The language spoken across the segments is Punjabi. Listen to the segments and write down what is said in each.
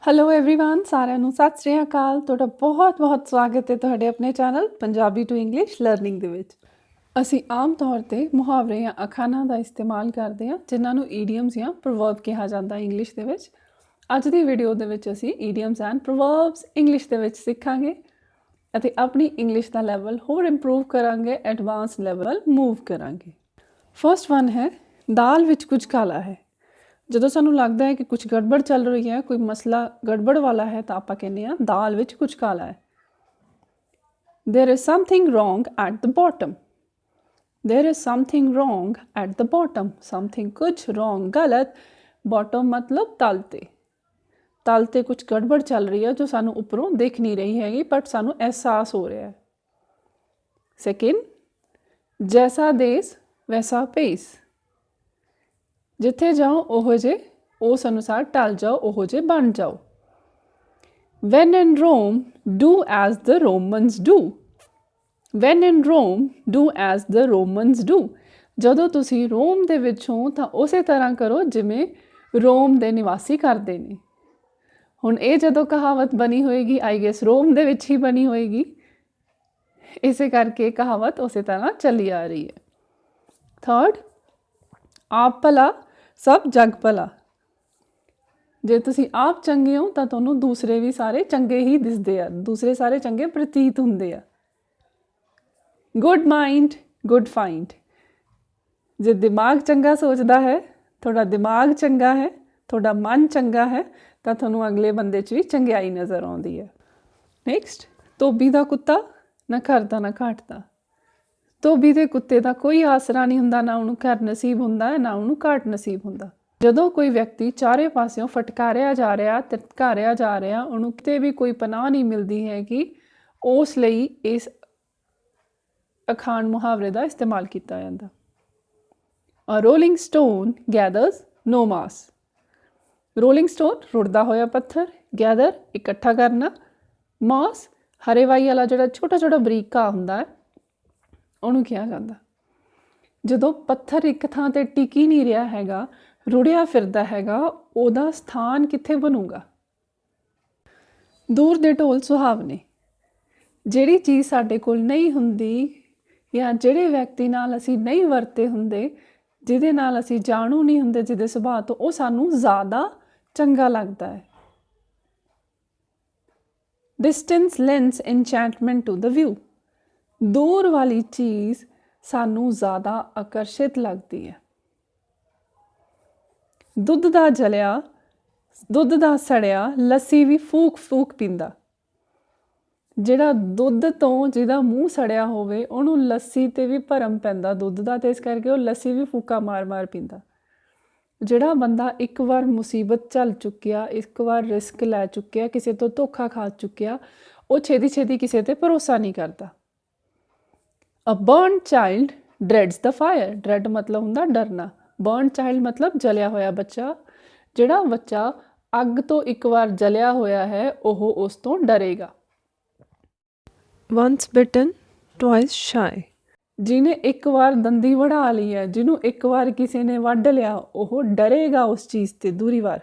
ਹੈਲੋ एवरीवन ਸਾਰਿਆਂ ਨੂੰ ਸਤਿ ਸ਼੍ਰੀ ਅਕਾਲ। ਤੁਹਾਡਾ ਬਹੁਤ ਸਵਾਗਤ ਹੈ ਤੁਹਾਡੇ ਆਪਣੇ channel Punjabi to English learning ਦੇ ਵਿੱਚ। ਅਸੀਂ ਆਮ ਤੌਰ ਤੇ ਮੁਹਾਵਰੇ ਜਾਂ ਅਖਾਣਾਂ ਦਾ ਇਸਤੇਮਾਲ ਕਰਦੇ ਹਾਂ ਜਿਨ੍ਹਾਂ ਨੂੰ ਈਡੀਅਮਸ ਜਾਂ ਪ੍ਰਵਰਬ ਕਿਹਾ ਜਾਂਦਾ ਇੰਗਲਿਸ਼ ਦੇ ਵਿੱਚ। ਅੱਜ ਦੀ ਵੀਡੀਓ ਦੇ ਵਿੱਚ ਅਸੀਂ ਈਡੀਅਮਸ ਐਂਡ ਪ੍ਰਵਰਬਸ ਇੰਗਲਿਸ਼ ਦੇ ਵਿੱਚ ਸਿੱਖਾਂਗੇ ਅਤੇ ਆਪਣੀ ਇੰਗਲਿਸ਼ ਦਾ ਲੈਵਲ ਹੋਰ ਇੰਪਰੂਵ ਕਰਾਂਗੇ, ਐਡਵਾਂਸ ਲੈਵਲ ਮੂਵ ਕਰਾਂਗੇ। ਫਸਟ ਵਨ ਹੈ ਦਾਲ ਵਿੱਚ ਕੁਝ ਕਾਲਾ ਹੈ। ਜਦੋਂ ਸਾਨੂੰ ਲੱਗਦਾ ਹੈ ਕਿ ਕੁਝ ਗੜਬੜ ਚੱਲ ਰਹੀ ਹੈ, ਕੋਈ ਮਸਲਾ ਗੜਬੜ ਵਾਲਾ ਹੈ ਤਾਂ ਆਪਾਂ ਕਹਿੰਦੇ ਹਾਂ ਦਾਲ ਵਿੱਚ ਕੁਝ ਕਾਲਾ ਹੈ। There is something wrong at the bottom. There is something wrong at the bottom. Something ਕੁਝ wrong ਗਲਤ, bottom ਮਤਲਬ ਤਲ ਤੇ। ਤਲ ਤੇ ਕੁਝ ਗੜਬੜ ਚੱਲ ਰਹੀ ਹੈ ਜੋ ਸਾਨੂੰ ਉੱਪਰੋਂ ਦਿਖ ਨਹੀਂ ਰਹੀ ਹੈਗੀ ਬਟ ਸਾਨੂੰ ਅਹਿਸਾਸ ਹੋ ਰਿਹਾ ਹੈ। ਸੈਕਿੰਡ, ਜੈਸਾ ਦੇਸ ਵੈਸਾ ਭੇਸ। ਜਿੱਥੇ ਜਾਓ ਉਹੋ ਜਿਹੇ ਉਸ ਅਨੁਸਾਰ ਢਲ ਜਾਓ, ਉਹੋ ਜਿਹੇ ਬਣ ਜਾਓ। When in Rome, do as the Romans do. When in Rome, do as the Romans do. ਜਦੋਂ ਤੁਸੀਂ ਰੋਮ ਦੇ ਵਿੱਚ ਹੋ ਤਾਂ ਉਸੇ ਤਰ੍ਹਾਂ ਕਰੋ ਜਿਵੇਂ ਰੋਮ ਦੇ ਨਿਵਾਸੀ ਕਰਦੇ ਨੇ। ਹੁਣ ਇਹ ਜਦੋਂ ਕਹਾਵਤ ਬਣੀ ਹੋਏਗੀ ਆਈ ਗੈਸ ਰੋਮ ਦੇ ਵਿੱਚ ਹੀ ਬਣੀ ਹੋਏਗੀ, ਇਸੇ ਕਰਕੇ ਕਹਾਵਤ ਉਸੇ ਤਰ੍ਹਾਂ ਚੱਲੀ ਆ ਰਹੀ ਹੈ। ਥਰਡ, ਆਪ ਭਲਾ ਸਭ ਜਗ ਭਲਾ। ਜੇ ਤੁਸੀਂ ਆਪ ਚੰਗੇ ਹੋ ਤਾਂ ਤੁਹਾਨੂੰ ਦੂਸਰੇ ਵੀ ਸਾਰੇ ਚੰਗੇ ਹੀ ਦਿਸਦੇ ਆ, ਦੂਸਰੇ ਸਾਰੇ ਚੰਗੇ ਪ੍ਰਤੀਤ ਹੁੰਦੇ ਆ। Good mind good find. ਜੇ ਦਿਮਾਗ ਚੰਗਾ ਸੋਚਦਾ ਹੈ, ਤੁਹਾਡਾ ਦਿਮਾਗ ਚੰਗਾ ਹੈ, ਤੁਹਾਡਾ ਮਨ ਚੰਗਾ ਹੈ ਤਾਂ ਤੁਹਾਨੂੰ ਅਗਲੇ ਬੰਦੇ 'ਚ ਵੀ ਚੰਗਿਆਈ ਨਜ਼ਰ ਆਉਂਦੀ ਹੈ। ਨੈਕਸਟ, ਧੋਬੀ ਦਾ ਕੁੱਤਾ ਨਾ ਘਰ ਦਾ ਨਾ ਘਾਟ ਦਾ। ਧੋਬੀ ਦੇ ਕੁੱਤੇ ਦਾ ਕੋਈ ਆਸਰਾ ਨਹੀਂ ਹੁੰਦਾ, ਨਾ ਉਹਨੂੰ ਘਰ ਨਸੀਬ ਹੁੰਦਾ ਹੈ ਨਾ ਉਹਨੂੰ ਘਾਟ ਨਸੀਬ ਹੁੰਦਾ। ਜਦੋਂ ਕੋਈ ਵਿਅਕਤੀ ਚਾਰੇ ਪਾਸਿਓਂ ਫਟਕਾਰਿਆ ਜਾ ਰਿਹਾ, ਧਿਤਕਾਰਿਆ ਜਾ ਰਿਹਾ, ਉਹਨੂੰ ਕਿਤੇ ਵੀ ਕੋਈ ਪਨਾਹ ਨਹੀਂ ਮਿਲਦੀ ਹੈਗੀ, ਉਸ ਲਈ ਇਸ ਅਖਾਣ ਮੁਹਾਵਰੇ ਦਾ ਇਸਤੇਮਾਲ ਕੀਤਾ ਜਾਂਦਾ। A rolling stone gathers no mass. Rolling stone ਰੁੜਦਾ ਹੋਇਆ ਪੱਥਰ, ਗੈਦਰ ਇਕੱਠਾ ਕਰਨਾ, ਮਾਸ ਹਰੇਵਾਈ ਵਾਲਾ ਜਿਹੜਾ ਛੋਟਾ ਛੋਟਾ ਬਰੀਕ ਘਾਹ ਹੁੰਦਾ ਹੈ ਉਹਨੂੰ ਕਿਹਾ ਜਾਂਦਾ। ਜਦੋਂ ਪੱਥਰ ਇੱਕ ਥਾਂ ਤੇ ਟਿਕੀ ਨਹੀਂ ਰਿਹਾ ਹੈਗਾ, ਰੁੜਿਆ ਫਿਰਦਾ ਹੈਗਾ, ਉਹਦਾ ਸਥਾਨ ਕਿੱਥੇ ਬਣੂਗਾ। ਦੂਰ ਦੇ ਢੋਲ ਸੁਹਾਵਨੇ। ਜਿਹੜੀ ਚੀਜ਼ ਸਾਡੇ ਕੋਲ ਨਹੀਂ ਹੁੰਦੀ ਜਾਂ ਜਿਹੜੇ ਵਿਅਕਤੀ ਨਾਲ ਅਸੀਂ ਨਹੀਂ ਵਰਤੇ ਹੁੰਦੇ, ਜਿਹਦੇ ਨਾਲ ਅਸੀਂ ਜਾਣੂ ਨਹੀਂ ਹੁੰਦੇ, ਜਿਹਦੇ ਸੁਭਾਅ ਤੋਂ, ਉਹ ਸਾਨੂੰ ਜ਼ਿਆਦਾ ਚੰਗਾ ਲੱਗਦਾ ਹੈ। Distance lands enchantment to the view. ਦੂਰ ਵਾਲੀ ਚੀਜ਼ ਸਾਨੂੰ ਜ਼ਿਆਦਾ ਆਕਰਸ਼ਿਤ ਲੱਗਦੀ ਹੈ। ਦੁੱਧ ਦਾ ਜਲਿਆ, ਦੁੱਧ ਦਾ ਸੜਿਆ, ਲੱਸੀ ਵੀ ਫੂਕ ਫੂਕ ਪੀਂਦਾ। ਜਿਹੜਾ ਦੁੱਧ ਤੋਂ ਜਿਹਦਾ ਮੂੰਹ ਸੜਿਆ ਹੋਵੇ ਉਹਨੂੰ ਲੱਸੀ 'ਤੇ ਵੀ ਭਰਮ ਪੈਂਦਾ ਦੁੱਧ ਦਾ, ਅਤੇ ਇਸ ਕਰਕੇ ਉਹ ਲੱਸੀ ਵੀ ਫੂਕਾ ਮਾਰ ਮਾਰ ਪੀਂਦਾ। ਜਿਹੜਾ ਬੰਦਾ ਇੱਕ ਵਾਰ ਮੁਸੀਬਤ ਝੱਲ ਚੁੱਕਿਆ, ਇੱਕ ਵਾਰ ਰਿਸਕ ਲੈ ਚੁੱਕਿਆ, ਕਿਸੇ ਤੋਂ ਧੋਖਾ ਖਾ ਚੁੱਕਿਆ, ਉਹ ਛੇਤੀ ਛੇਤੀ ਕਿਸੇ 'ਤੇ ਭਰੋਸਾ ਨਹੀਂ ਕਰਦਾ। A burnt child dreads the fire. Dread ਮਤਲਬ ਹੁੰਦਾ ਡਰਨਾ, burnt child ਮਤਲਬ ਜਲਿਆ ਹੋਇਆ ਬੱਚਾ। ਜਿਹੜਾ ਬੱਚਾ ਅੱਗ ਤੋਂ ਇੱਕ ਵਾਰ ਜਲਿਆ ਹੋਇਆ ਹੈ ਉਹ ਉਸ ਤੋਂ ਡਰੇਗਾ। Once bitten, twice shy. ਜਿਹਨੇ ਇੱਕ ਵਾਰ ਦੰਦੀ ਵੜਾ ਲਈ ਹੈ, ਜਿਹਨੂੰ ਇੱਕ ਵਾਰ ਕਿਸੇ ਨੇ ਵੱਢ ਲਿਆ, ਉਹ ਡਰੇਗਾ ਉਸ ਚੀਜ਼ ਤੇ ਦੂਰੀ ਵਾਰ।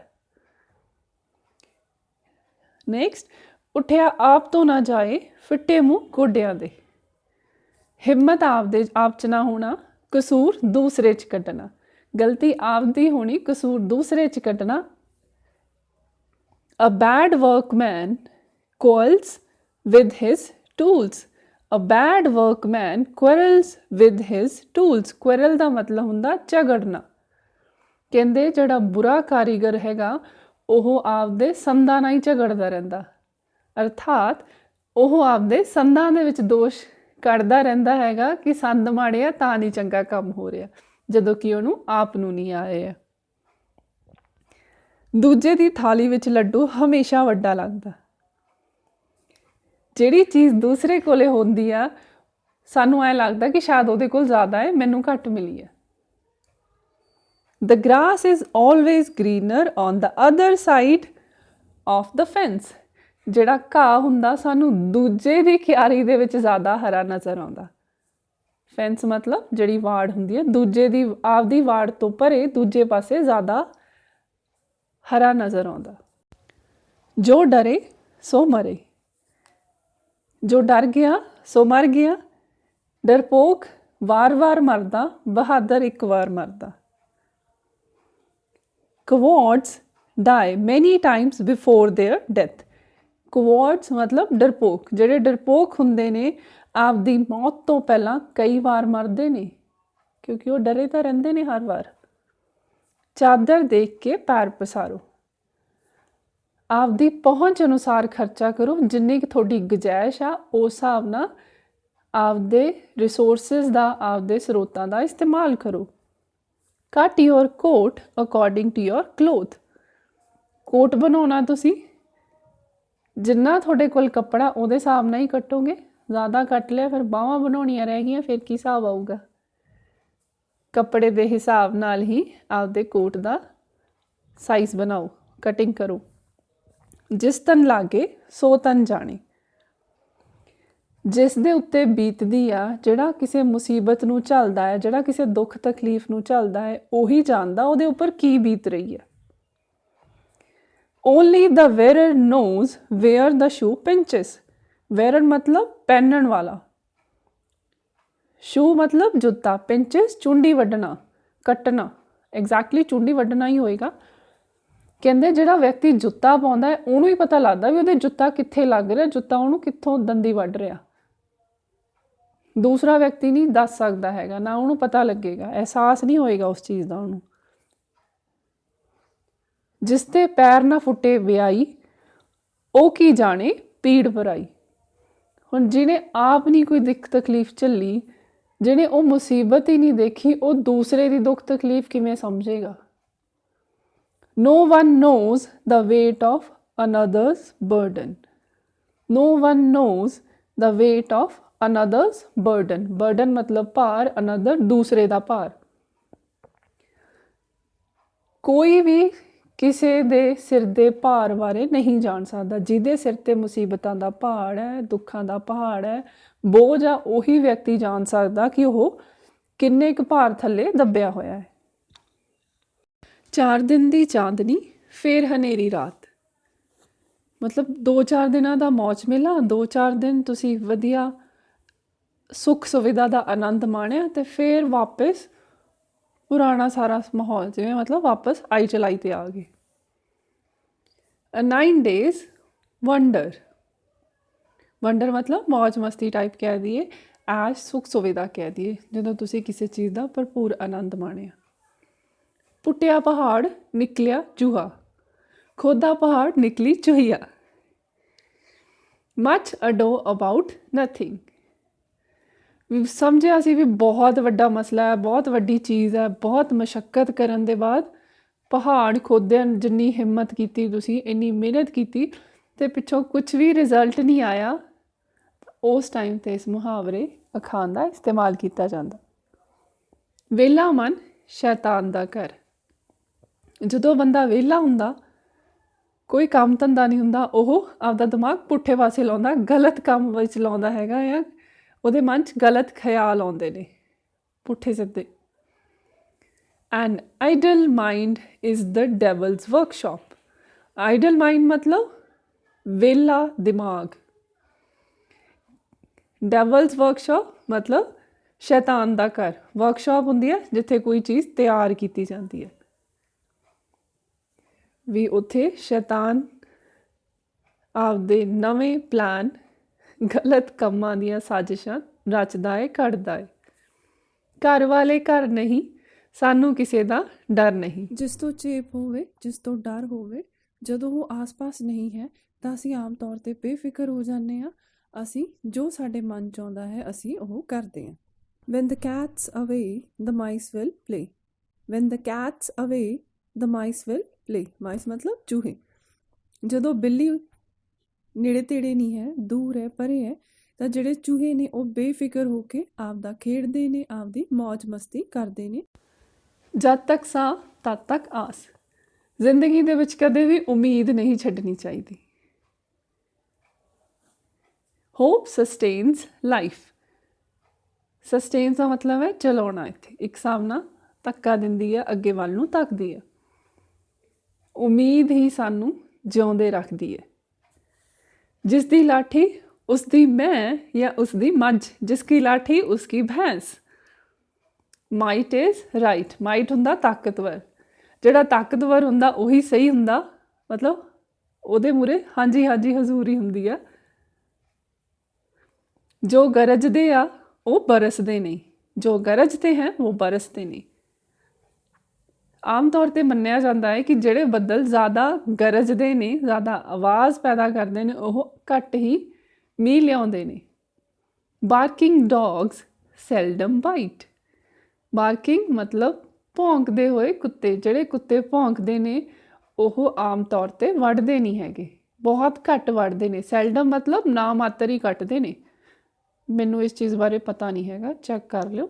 ਨੈਕਸਟ, ਉੱਠਿਆ ਆਪ ਤੋਂ ਨਾ ਜਾਏ, ਫਿੱਟੇ ਮੂੰਹ ਗੋਡਿਆਂ ਦੇ। ਹਿੰਮਤ ਆਪ 'ਚ ਨਾ ਹੋਣਾ, ਕਸੂਰ ਦੂਸਰੇ 'ਚ ਕੱਢਣਾ। ਗਲਤੀ ਆਪ ਦੀ ਹੋਣੀ, ਕਸੂਰ ਦੂਸਰੇ 'ਚ ਕੱਢਣਾ। A bad workman quarrels with his tools. A bad workman quarrels with his tools. Quarrel ਦਾ ਮਤਲਬ ਹੁੰਦਾ ਝਗੜਨਾ। ਕਹਿੰਦੇ ਜਿਹੜਾ ਬੁਰਾ ਕਾਰੀਗਰ ਹੈਗਾ ਉਹ ਆਪਦੇ ਸੰਦਾਂ ਨਾਲ ਹੀ ਝਗੜਦਾ ਰਹਿੰਦਾ, ਅਰਥਾਤ ਉਹ ਆਪਦੇ ਸੰਦਾਂ ਦੇ ਵਿੱਚ ਦੋਸ਼ ਕੱਢਦਾ ਰਹਿੰਦਾ ਹੈਗਾ ਕਿ ਸੰਦ ਮਾੜੇ ਆ ਤਾਂ ਨਹੀਂ ਚੰਗਾ ਕੰਮ ਹੋ ਰਿਹਾ, ਜਦੋਂ ਕਿ ਉਹਨੂੰ ਆਪ ਨੂੰ ਨਹੀਂ ਆਏ ਆ। ਦੂਜੇ ਦੀ ਥਾਲੀ ਵਿੱਚ ਲੱਡੂ ਹਮੇਸ਼ਾ ਵੱਡਾ ਲੱਗਦਾ। ਜਿਹੜੀ ਚੀਜ਼ ਦੂਸਰੇ ਕੋਲੇ ਹੁੰਦੀ ਆ ਸਾਨੂੰ ਐਂ ਲੱਗਦਾ ਕਿ ਸ਼ਾਇਦ ਉਹਦੇ ਕੋਲ ਜ਼ਿਆਦਾ ਹੈ, ਮੈਨੂੰ ਘੱਟ ਮਿਲੀ ਹੈ। The grass is always greener on the other side of the fence. ਜਿਹੜਾ ਘਾਹ ਹੁੰਦਾ ਸਾਨੂੰ ਦੂਜੇ ਦੀ ਕਿਆਰੀ ਦੇ ਵਿੱਚ ਜ਼ਿਆਦਾ ਹਰਾ ਨਜ਼ਰ ਆਉਂਦਾ। ਫੈਂਸ ਮਤਲਬ ਜਿਹੜੀ ਵਾੜ ਹੁੰਦੀ ਹੈ, ਦੂਜੇ ਦੀ ਆਪਦੀ ਵਾੜ ਤੋਂ ਪਰੇ ਦੂਜੇ ਪਾਸੇ ਜ਼ਿਆਦਾ ਹਰਾ ਨਜ਼ਰ ਆਉਂਦਾ। जो डरे सो मरे, जो डर गया सो मर गया, डरपोक वार वार मरदा, बहादुर एक वार मरदा। Cowards die many times before their death। Cowards मतलब डरपोक, ਜਿਹੜੇ ਡਰਪੋਕ ਹੁੰਦੇ ਨੇ ਆਪਦੀ ਮੌਤ ਤੋਂ ਪਹਿਲਾਂ ਕਈ ਵਾਰ ਮਰਦੇ ਨੇ, ਕਿਉਂਕਿ ਉਹ ਡਰੇ ਤਾਂ ਰਹਿੰਦੇ ਨੇ ਹਰ ਵਾਰ। ਚਾਦਰ ਦੇਖ ਕੇ ਪੈਰ ਪਸਾਰੋ, ਆਪਦੀ ਪਹੁੰਚ ਅਨੁਸਾਰ ਖਰਚਾ ਕਰੋ, ਜਿੰਨੀ ਕੁ ਤੁਹਾਡੀ ਗੁੰਜਾਇਸ਼ ਆ ਉਸ ਹਿਸਾਬ ਨਾਲ ਆਪਦੇ ਰਿਸੋਰਸਿਸ ਦਾ, ਆਪਦੇ ਸਰੋਤਾਂ ਦਾ ਇਸਤੇਮਾਲ ਕਰੋ। ਕੱਟ ਯੋਰ ਕੋਟ ਅਕੋਰਡਿੰਗ ਟੂ ਯੋਰ ਕਲੋਥ। ਕੋਟ ਬਣਾਉਣਾ ਤੁਸੀਂ ਜਿੰਨਾ ਤੁਹਾਡੇ ਕੋਲ ਕੱਪੜਾ ਉਹਦੇ ਹਿਸਾਬ ਨਾਲ ਹੀ ਕੱਟੋਗੇ। ਜ਼ਿਆਦਾ ਕੱਟ ਲਿਆ ਫਿਰ ਬਾਹਾਂ ਬਣਾਉਣੀਆਂ ਰਹਿ ਗਈਆਂ, ਫਿਰ ਕੀ ਹਿਸਾਬ ਆਊਗਾ। ਕੱਪੜੇ ਦੇ ਹਿਸਾਬ ਨਾਲ ਹੀ ਆਪਦੇ ਕੋਟ ਦਾ ਸਾਈਜ਼ ਬਣਾਓ, ਕਟਿੰਗ ਕਰੋ। ਜਿਸ ਤਨ ਲਾਗੇ ਸੋ ਤਨ ਜਾਣੇ। ਜਿਸ ਦੇ ਉੱਤੇ ਬੀਤਦੀ ਆ, ਜਿਹੜਾ ਕਿਸੇ ਮੁਸੀਬਤ ਨੂੰ ਝੱਲਦਾ ਹੈ, ਜਿਹੜਾ ਕਿਸੇ ਦੁੱਖ ਤਕਲੀਫ ਨੂੰ ਝੱਲਦਾ ਹੈ, ਉਹੀ ਜਾਣਦਾ ਉਹਦੇ ਉੱਪਰ ਕੀ ਬੀਤ ਰਹੀ ਹੈ। Only the wearer knows where the shoe pinches. Wearer ਮਤਲਬ ਪਹਿਨਣ ਵਾਲਾ, ਸ਼ੂ ਮਤਲਬ ਜੁੱਤਾ, ਪਿੰਚਸ ਚੁੰਡੀ ਵੱਢਣਾ, ਕੱਟਣਾ। ਐਗਜ਼ੈਕਟਲੀ ਚੁੰਡੀ ਵੱਢਣਾ ਹੀ ਹੋਏਗਾ। ਕਹਿੰਦੇ ਜਿਹੜਾ ਵਿਅਕਤੀ ਜੁੱਤਾ ਪਾਉਂਦਾ ਹੈ ਉਹਨੂੰ ਹੀ ਪਤਾ ਲੱਗਦਾ ਵੀ ਉਹਦੇ ਜੁੱਤਾ ਕਿੱਥੇ ਲੱਗ ਰਿਹਾ, ਜੁੱਤਾ ਉਹਨੂੰ ਕਿੱਥੋਂ ਦੰਦੀ ਵੱਢ ਰਿਹਾ। ਦੂਸਰਾ ਵਿਅਕਤੀ ਨਹੀਂ ਦੱਸ ਸਕਦਾ ਹੈਗਾ, ਨਾ ਉਹਨੂੰ ਪਤਾ ਲੱਗੇਗਾ, ਅਹਿਸਾਸ ਨਹੀਂ ਹੋਏਗਾ ਉਸ ਚੀਜ਼ ਦਾ ਉਹਨੂੰ। ਜਿਸ ਤੇ ਪੈਰ ਨਾ ਫੁੱਟੇ ਵਿਆਈ, ਉਹ ਕੀ ਜਾਣੇ ਪੀੜ ਭਰਾਈ। ਹੁਣ ਜਿਹਨੇ ਆਪ ਨਹੀਂ ਕੋਈ ਦਿੱਖ ਤਕਲੀਫ ਝੱਲੀ, ਜਿਹਨੇ ਉਹ ਮੁਸੀਬਤ ਹੀ ਨਹੀਂ ਦੇਖੀ, ਉਹ ਦੂਸਰੇ ਦੀ ਦੁੱਖ ਤਕਲੀਫ ਕਿਵੇਂ ਸਮਝੇਗਾ। No one knows the weight of another's burden। No one knows the weight of another's burden। burden मतलब ਭਾਰ, another ਦੂਸਰੇ ਦਾ ਭਾਰ। ਕੋਈ ਵੀ ਕਿਸੇ ਦੇ ਸਿਰ ਦੇ ਭਾਰ ਬਾਰੇ ਨਹੀਂ ਜਾਣ ਸਕਦਾ। ਜਿਹਦੇ ਸਿਰ ਤੇ ਮੁਸੀਬਤਾਂ ਦਾ ਪਹਾੜ ਹੈ, ਦੁੱਖਾਂ ਦਾ ਪਹਾੜ ਹੈ, ਬੋਝ ਆ, ਉਹੀ ਵਿਅਕਤੀ ਜਾਣ ਸਕਦਾ ਕਿ ਉਹ ਕਿੰਨੇ ਕੁ ਭਾਰ ਥੱਲੇ ਦੱਬਿਆ ਹੋਇਆ ਹੈ। 4 ਦਿਨ ਦੀ ਚਾਂਦਨੀ ਫੇਰ ਹਨੇਰੀ ਰਾਤ। ਮਤਲਬ 2-4 ਦਿਨਾਂ ਦਾ ਮੌਜ ਮੇਲਾ, 2-4 ਦਿਨ ਤੁਸੀਂ ਵਧੀਆ ਸੁੱਖ ਸੁਵਿਧਾ ਦਾ ਆਨੰਦ ਮਾਣਿਆ ਅਤੇ ਫਿਰ ਵਾਪਸ ਪੁਰਾਣਾ ਸਾਰਾ ਮਾਹੌਲ, ਜਿਵੇਂ ਮਤਲਬ ਵਾਪਸ ਆਈ ਚਲਾਈ 'ਤੇ ਆ ਗਏ। 9 days ਵੰਡਰ। ਵੰਡਰ ਮਤਲਬ ਮੌਜ ਮਸਤੀ ਟਾਈਪ ਕਹਿ ਦਈਏ, ਐਸ਼ ਸੁੱਖ ਸੁਵਿਧਾ ਕਹਿ ਦਈਏ, ਜਦੋਂ ਤੁਸੀਂ ਕਿਸੇ ਚੀਜ਼ ਦਾ ਭਰਪੂਰ ਆਨੰਦ ਮਾਣਿਆ। ਪੁੱਟਿਆ ਪਹਾੜ ਨਿਕਲਿਆ ਚੂਹਾ, ਖੋਦਾ ਪਹਾੜ ਨਿਕਲੀ ਚੂਹੀਆ। Much ado about nothing. ਸਮਝਿਆ ਸੀ ਵੀ ਬਹੁਤ ਵੱਡਾ ਮਸਲਾ ਹੈ, ਬਹੁਤ ਵੱਡੀ ਚੀਜ਼ ਹੈ, ਬਹੁਤ ਮਸ਼ੱਕਤ ਕਰਨ ਦੇ ਬਾਅਦ ਪਹਾੜ ਖੋਦਿਆਂ, ਜਿੰਨੀ ਹਿੰਮਤ ਕੀਤੀ ਤੁਸੀਂ, ਇੰਨੀ ਮਿਹਨਤ ਕੀਤੀ ਅਤੇ ਪਿੱਛੋਂ ਕੁਛ ਵੀ ਰਿਜ਼ਲਟ ਨਹੀਂ ਆਇਆ। ਉਸ ਟਾਈਮ 'ਤੇ ਇਸ ਮੁਹਾਵਰੇ ਅਖਾਣ ਦਾ ਇਸਤੇਮਾਲ ਕੀਤਾ ਜਾਂਦਾ। ਵਿਹਲਾ ਮਨ ਸ਼ੈਤਾਨ ਦਾ ਘਰ। ਜਦੋਂ ਬੰਦਾ ਵਿਹਲਾ ਹੁੰਦਾ, ਕੋਈ ਕੰਮ ਧੰਦਾ ਨਹੀਂ ਹੁੰਦਾ, ਉਹ ਆਪਦਾ ਦਿਮਾਗ ਪੁੱਠੇ ਪਾਸੇ ਲਾਉਂਦਾ, ਗਲਤ ਕੰਮ ਵਿੱਚ ਲਾਉਂਦਾ ਹੈਗਾ ਆ। ਉਹਦੇ ਮਨ 'ਚ ਗਲਤ ਖਿਆਲ ਆਉਂਦੇ ਨੇ, ਪੁੱਠੇ ਸਿੱਧੇ। An idle mind is the devil's workshop. Idle mind ਮਤਲਬ ਵਿਹਲਾ ਦਿਮਾਗ। ਡੈਵਲਸ ਵਰਕਸ਼ਾਪ ਮਤਲਬ ਸ਼ੈਤਾਨ ਦਾ ਘਰ। ਵਰਕਸ਼ਾਪ ਹੁੰਦੀ ਹੈ ਜਿੱਥੇ ਕੋਈ ਚੀਜ਼ ਤਿਆਰ ਕੀਤੀ ਜਾਂਦੀ ਹੈ, ਵੀ ਉੱਥੇ ਸ਼ੈਤਾਨ ਆਪਦੇ ਨਵੇਂ ਪਲਾਨ, ਗਲਤ ਕੰਮਾਂ ਦੀਆਂ ਸਾਜ਼ਿਸ਼ਾਂ ਰਚਦਾ ਹੈ, ਘੜਦਾ ਹੈ। ਘਰ ਵਾਲੇ ਘਰ ਨਹੀਂ, ਸਾਨੂੰ ਕਿਸੇ ਦਾ ਡਰ ਨਹੀਂ। ਜਿਸ ਤੋਂ ਚੇਪ ਹੋਵੇ, ਜਿਸ ਤੋਂ ਡਰ ਹੋਵੇ, ਜਦੋਂ ਉਹ ਆਸ-ਪਾਸ ਨਹੀਂ ਹੈ ਤਾਂ ਅਸੀਂ ਆਮ ਤੌਰ 'ਤੇ ਬੇਫਿਕਰ ਹੋ ਜਾਂਦੇ ਹਾਂ। ਅਸੀਂ ਜੋ ਸਾਡੇ ਮਨ 'ਚ ਆਉਂਦਾ ਹੈ ਅਸੀਂ ਉਹ ਕਰਦੇ ਹਾਂ। When the cat's away, the mice will play। When the cat's away, the mice will play। mice ਮਤਲਬ ਚੂਹੇ। ਜਦੋਂ ਬਿੱਲੀ ਨੇੜੇ ਤੇੜੇ ਨਹੀਂ ਹੈ, ਦੂਰ ਹੈ, ਪਰੇ ਹੈ, ਤਾਂ ਜਿਹੜੇ ਚੂਹੇ ਨੇ ਉਹ ਬੇਫਿਕਰ ਹੋ ਕੇ ਆਪਦਾ ਖੇਡਦੇ ਨੇ, ਆਪਦੀ ਮੌਜ ਮਸਤੀ ਕਰਦੇ ਨੇ। ਜਦ ਤੱਕ ਸਾਹ ਤਦ ਤੱਕ ਆਸ। ਜ਼ਿੰਦਗੀ ਦੇ ਵਿੱਚ ਕਦੇ ਵੀ ਉਮੀਦ ਨਹੀਂ ਛੱਡਣੀ ਚਾਹੀਦੀ। Hop ਸਸਟੇਨਸ life. ਸਸਟੇਨਸ ਦਾ ਮਤਲਬ ਹੈ ਚਲਾਉਣਾ। ਇੱਥੇ ਇੱਕ ਹਿਸਾਬ ਨਾਲ ਧੱਕਾ ਦਿੰਦੀ ਹੈ, ਅੱਗੇ ਵੱਲ ਨੂੰ ਧੱਕਦੀ ਹੈ। ਉਮੀਦ ਹੀ ਸਾਨੂੰ ਜਿਉਂਦੇ ਰੱਖਦੀ ਹੈ। ਜਿਸ ਦੀ ਲਾਠੀ ਉਸ ਦੀ ਮੈਂ ਜਾਂ ਉਸ ਦੀ ਮੱਝ, ਜਿਸ ਕੀ ਲਾਠੀ ਉਸ ਕੀ ਭੈਂਸ। Might is right. ਮਾਈਟ ਹੁੰਦਾ ਤਾਕਤਵਰ, ਜਿਹੜਾ ਤਾਕਤਵਰ ਹੁੰਦਾ ਉਹੀ ਸਹੀ ਹੁੰਦਾ, ਮਤਲਬ ਉਹਦੇ ਮੂਹਰੇ ਹਾਂਜੀ ਹਾਂਜੀ ਹਜ਼ੂਰੀ ਹੁੰਦੀ ਆ। ਜੋ ਗਰਜਦੇ ਆ ਉਹ ਬਰਸਦੇ ਨਹੀਂ, ਜੋ ਗਰਜਦੇ ਹੈ ਉਹ ਬਰਸਦੇ ਨਹੀਂ। ਆਮ ਤੌਰ 'ਤੇ ਮੰਨਿਆ ਜਾਂਦਾ ਹੈ ਕਿ ਜਿਹੜੇ ਬੱਦਲ ਜ਼ਿਆਦਾ ਗਰਜਦੇ ਨੇ, ਜ਼ਿਆਦਾ ਆਵਾਜ਼ ਪੈਦਾ ਕਰਦੇ ਨੇ, ਉਹ ਘੱਟ ਹੀ ਮੀਂਹ ਲਿਆਉਂਦੇ ਨੇ। Barking dogs seldom bite. Barking ਮਤਲਬ ਭੌਂਕਦੇ ਹੋਏ ਕੁੱਤੇ। ਜਿਹੜੇ ਕੁੱਤੇ ਭੌਂਕਦੇ ਨੇ ਉਹ ਆਮ ਤੌਰ 'ਤੇ ਵੱਢਦੇ ਨਹੀਂ ਹੈਗੇ, ਬਹੁਤ ਘੱਟ ਵੱਢਦੇ ਨੇ। ਸੈਲਡਮ ਮਤਲਬ ਨਾ ਮਾਤਰ ਹੀ ਕੱਟਦੇ ਨੇ। ਮੈਨੂੰ ਇਸ ਚੀਜ਼ ਬਾਰੇ ਪਤਾ ਨਹੀਂ ਹੈਗਾ, ਚੈੱਕ ਕਰ ਲਿਓ।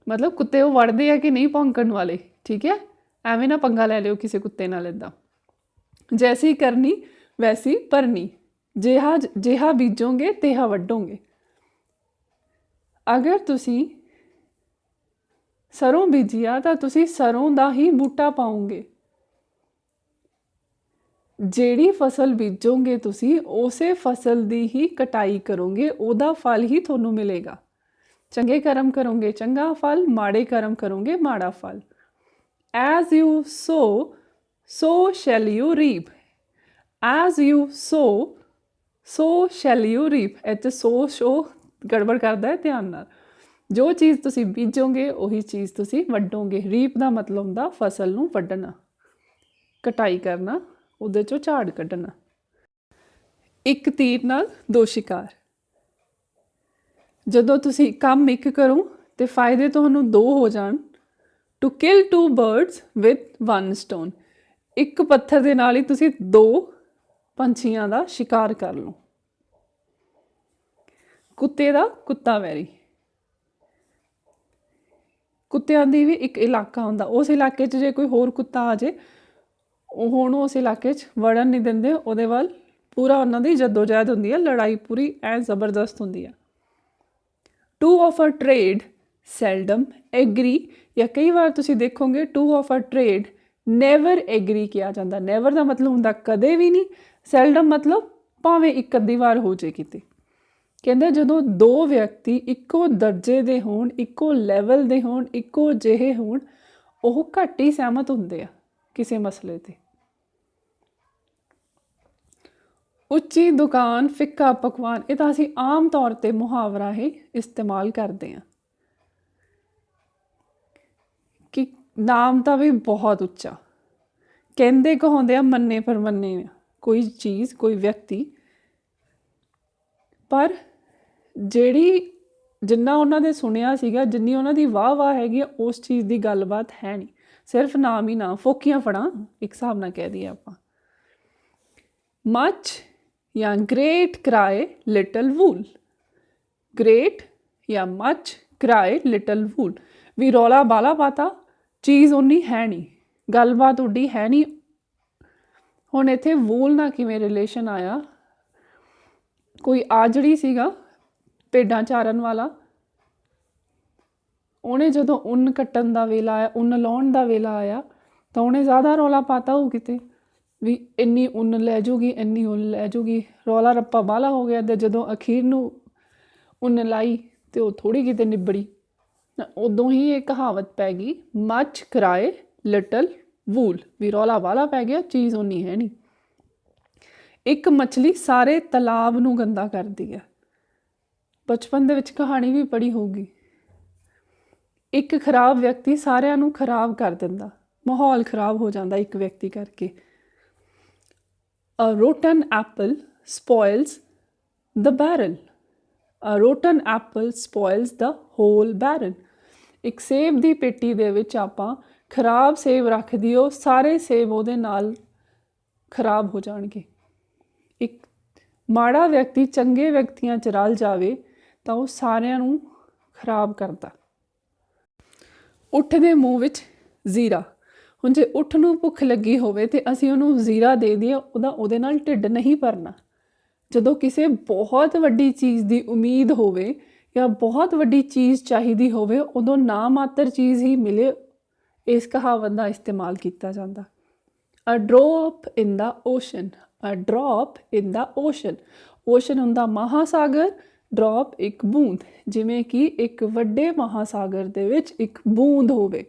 ਮਤਲਬ ਕੁੱਤੇ ਉਹ ਵੜਦੇ ਆ ਕਿ ਨਹੀਂ ਭੌਂਕਣ ਵਾਲੇ, ਠੀਕ ਹੈ। ਐਵੇਂ ਨਾ ਪੰਗਾ ਲੈ ਲਿਓ ਕਿਸੇ ਕੁੱਤੇ ਨਾਲ। ਇੱਦਾਂ ਜੈਸੀ ਕਰਨੀ ਵੈਸੀ ਭਰਨੀ, ਜਿਹਾ ਬੀਜੋਗੇ ਤਿਹਾ ਵੱਢੋਗੇ। ਅਗਰ ਤੁਸੀਂ ਸਰੋਂ ਬੀਜੀ ਆ ਤਾਂ ਤੁਸੀਂ ਸਰੋਂ ਦਾ ਹੀ ਬੂਟਾ ਪਾਓਗੇ। ਜਿਹੜੀ ਫਸਲ ਬੀਜੋਗੇ ਤੁਸੀਂ ਉਸੇ ਫਸਲ ਦੀ ਹੀ ਕਟਾਈ ਕਰੋਗੇ, ਉਹਦਾ ਫਲ ਹੀ ਤੁਹਾਨੂੰ ਮਿਲੇਗਾ। ਚੰਗੇ ਕਰਮ ਕਰੋਗੇ ਚੰਗਾ ਫਲ, ਮਾੜੇ ਕਰਮ ਕਰੋਗੇ ਮਾੜਾ ਫਲ। As you so so shell you reap. As you so so shell you reap. ਇੱਥੇ ਸੋ ਸ਼ੋ ਗੜਬੜ ਕਰਦਾ ਹੈ, ਧਿਆਨ ਨਾਲ। ਜੋ ਚੀਜ਼ ਤੁਸੀਂ ਬੀਜੋਗੇ ਉਹੀ ਚੀਜ਼ ਤੁਸੀਂ ਵੱਢੋਗੇ। ਰੀਪ ਦਾ ਮਤਲਬ ਹੁੰਦਾ ਫਸਲ ਨੂੰ ਵੱਢਣਾ, ਕਟਾਈ ਕਰਨਾ, ਉਹਦੇ 'ਚੋਂ ਝਾੜ ਕੱਢਣਾ। ਇੱਕ ਤੀਰ ਨਾਲ ਦੋ ਸ਼ਿਕਾਰ। ਜਦੋਂ ਤੁਸੀਂ ਕੰਮ ਇੱਕ ਕਰੋ ਅਤੇ ਫਾਇਦੇ ਤੁਹਾਨੂੰ ਦੋ ਹੋ ਜਾਣ। To kill two birds with one stone. ਇੱਕ ਪੱਥਰ ਦੇ ਨਾਲ ਹੀ ਤੁਸੀਂ ਦੋ ਪੰਛੀਆਂ ਦਾ ਸ਼ਿਕਾਰ ਕਰ ਲਓ। ਕੁੱਤੇ ਦਾ ਕੁੱਤਾ ਵੈਰੀ। ਕੁੱਤਿਆਂ ਦੀ ਵੀ ਇੱਕ ਇਲਾਕਾ ਹੁੰਦਾ, ਉਸ ਇਲਾਕੇ 'ਚ ਜੇ ਕੋਈ ਹੋਰ ਕੁੱਤਾ ਆ ਜਾਏ ਉਹ ਹੁਣ ਉਸ ਇਲਾਕੇ 'ਚ ਵੜਨ ਨਹੀਂ ਦਿੰਦੇ। ਉਹਦੇ ਵੱਲ ਪੂਰਾ ਉਹਨਾਂ ਦੀ ਜਦੋਜਹਿਦ ਹੁੰਦੀ ਹੈ, ਲੜਾਈ ਪੂਰੀ ਐ ਜ਼ਬਰਦਸਤ ਹੁੰਦੀ ਆ। Two of a trade seldom agree. ਜਾਂ ਕਈ ਵਾਰ ਤੁਸੀਂ ਦੇਖੋਗੇ two of a trade never agree ਕਿਹਾ ਜਾਂਦਾ। ਨੈਵਰ ਦਾ ਮਤਲਬ ਹੁੰਦਾ ਕਦੇ ਵੀ ਨਹੀਂ। ਸੈਲਡਮ ਮਤਲਬ ਭਾਵੇਂ ਇੱਕ ਅੱਧੀ ਵਾਰ ਹੋ ਜਾਏ ਕਿਤੇ। ਕਹਿੰਦੇ ਜਦੋਂ ਦੋ ਵਿਅਕਤੀ ਇੱਕੋ ਦਰਜੇ ਦੇ ਹੋਣ, ਇੱਕੋ ਲੈਵਲ ਦੇ ਹੋਣ, ਇੱਕੋ ਜਿਹੇ ਹੋਣ, ਉਹ ਘੱਟ ਹੀ ਸਹਿਮਤ ਹੁੰਦੇ ਆ ਕਿਸੇ ਮਸਲੇ 'ਤੇ। ਉੱਚੀ ਦੁਕਾਨ ਫਿੱਕਾ ਪਕਵਾਨ। ਇਹ ਤਾਂ ਅਸੀਂ ਆਮ ਤੌਰ 'ਤੇ ਮੁਹਾਵਰਾ ਹੀ ਇਸਤੇਮਾਲ ਕਰਦੇ ਹਾਂ ਕਿ ਨਾਮ ਤਾਂ ਵੀ ਬਹੁਤ ਉੱਚਾ। ਕਹਿੰਦੇ ਕਹਾਉਂਦੇ ਆ ਮੰਨੇ ਪਰਮੰਨੇ ਕੋਈ ਚੀਜ਼, ਕੋਈ ਵਿਅਕਤੀ, ਪਰ ਜਿਹੜੀ ਜਿੰਨਾ ਉਹਨਾਂ ਨੇ ਸੁਣਿਆ ਸੀਗਾ, ਜਿੰਨੀ ਉਹਨਾਂ ਦੀ ਵਾਹ ਵਾਹ ਹੈਗੀ ਆ, ਉਸ ਚੀਜ਼ ਦੀ ਗੱਲਬਾਤ ਹੈ ਨਹੀਂ। ਸਿਰਫ ਨਾਮ ਹੀ ਨਾ, ਫੋਕੀਆਂ ਫੜਾਂ ਇੱਕ ਹਿਸਾਬ ਨਾਲ ਕਹਿ ਦਈਏ ਆਪਾਂ। ਮੱਚ ਜਾਂ ਗ੍ਰੇਟ ਕਰਾਏ ਲਿਟਲ ਵੂਲ। ਗ੍ਰੇਟ ਜਾਂ ਮੱਚ ਕਰਾਏ ਲਿਟਲ ਵੂਲ। ਵੀ ਰੌਲਾ ਬਾਲਾ ਪਾਤਾ, ਚੀਜ਼ ਉਨੀ ਹੈ ਨਹੀਂ, ਗੱਲਬਾਤ ਉੱਡੀ ਹੈ ਨਹੀਂ। ਹੁਣ ਇੱਥੇ ਵੂਲ ਨਾਲ ਕਿਵੇਂ ਰਿਲੇਸ਼ਨ ਆਇਆ? ਕੋਈ ਆਜੜੀ ਸੀਗਾ ਭੇਡਾਂ ਚਾਰਨ ਵਾਲਾ, ਉਹਨੇ ਜਦੋਂ ਉੱਨ ਕੱਟਣ ਦਾ ਵੇਲਾ ਆਇਆ, ਉੱਨ ਲਾਉਣ ਦਾ ਵੇਲਾ ਆਇਆ, ਤਾਂ ਉਹਨੇ ਜ਼ਿਆਦਾ ਰੌਲਾ ਪਾਤਾ ਉਹ ਕਿਤੇ ਵੀ ਇੰਨੀ ਉੱਨ ਲੈ ਜੂਗੀ, ਇੰਨੀ ਉੱਨ ਲੈ ਜੂਗੀ। ਰੌਲਾ ਰੱਪਾ ਬਾਹਲਾ ਹੋ ਗਿਆ ਅਤੇ ਜਦੋਂ ਅਖੀਰ ਨੂੰ ਉੱਨ ਲਾਈ ਅਤੇ ਉਹ ਥੋੜ੍ਹੀ ਕਿਤੇ ਨਿਬੜੀ। ਉਦੋਂ ਹੀ ਇਹ ਕਹਾਵਤ ਪੈ ਗਈ ਮੱਚ ਕਰਾਏ ਲਿਟਲ ਵੂਲ। ਵੀ ਰੌਲਾ ਬਾਹਲਾ ਪੈ ਗਿਆ, ਚੀਜ਼ ਉਨੀ ਹੈ ਨਹੀਂ। ਇੱਕ ਮੱਛਲੀ ਸਾਰੇ ਤਲਾਬ ਨੂੰ ਗੰਦਾ ਕਰਦੀ ਹੈ। ਬਚਪਨ ਦੇ ਵਿੱਚ ਕਹਾਣੀ ਵੀ ਪੜ੍ਹੀ ਹੋਊਗੀ। ਇੱਕ ਖਰਾਬ ਵਿਅਕਤੀ ਸਾਰਿਆਂ ਨੂੰ ਖਰਾਬ ਕਰ ਦਿੰਦਾ, ਮਾਹੌਲ ਖਰਾਬ ਹੋ ਜਾਂਦਾ ਇੱਕ ਵਿਅਕਤੀ ਕਰਕੇ। A rotten apple spoils the barrel. A rotten apple spoils the whole barrel. ਇੱਕ ਸੇਬ ਦੀ ਪੇਟੀ ਦੇ ਵਿੱਚ ਆਪਾਂ ਖਰਾਬ ਸੇਬ ਰੱਖ ਦਿਓ, ਸਾਰੇ ਸੇਬ ਉਹਦੇ ਨਾਲ ਖਰਾਬ ਹੋ ਜਾਣਗੇ। ਇੱਕ ਮਾੜਾ ਵਿਅਕਤੀ ਚੰਗੇ ਵਿਅਕਤੀਆਂ 'ਚ ਰਲ ਜਾਵੇ ਤਾਂ ਉਹ ਸਾਰਿਆਂ ਨੂੰ ਖਰਾਬ ਕਰਦਾ। ਊਠ ਦੇ ਮੂੰਹ ਵਿੱਚ ਜ਼ੀਰਾ। ਹੁਣ ਜੇ ਊਠ ਨੂੰ ਭੁੱਖ ਲੱਗੀ ਹੋਵੇ ਅਤੇ ਅਸੀਂ ਉਹਨੂੰ ਜ਼ੀਰਾ ਦੇ ਦਈਏ, ਉਹਦੇ ਨਾਲ ਢਿੱਡ ਨਹੀਂ ਭਰਨਾ। ਜਦੋਂ ਕਿਸੇ ਬਹੁਤ ਵੱਡੀ ਚੀਜ਼ ਦੀ ਉਮੀਦ ਹੋਵੇ ਜਾਂ ਬਹੁਤ ਵੱਡੀ ਚੀਜ਼ ਚਾਹੀਦੀ ਹੋਵੇ, ਉਦੋਂ ਨਾ ਮਾਤਰ ਚੀਜ਼ ਹੀ ਮਿਲੇ, ਇਸ ਕਹਾਵਤ ਦਾ ਇਸਤੇਮਾਲ ਕੀਤਾ ਜਾਂਦਾ। A drop in the ocean. A drop in the ocean. Ocean ਹੁੰਦਾ ਮਹਾਸਾਗਰ, ਡ੍ਰੌਪ ਇੱਕ ਬੂੰਦ, ਜਿਵੇਂ ਕਿ ਇੱਕ ਵੱਡੇ ਮਹਾਸਾਗਰ ਦੇ ਵਿੱਚ ਇੱਕ ਬੂੰਦ ਹੋਵੇ,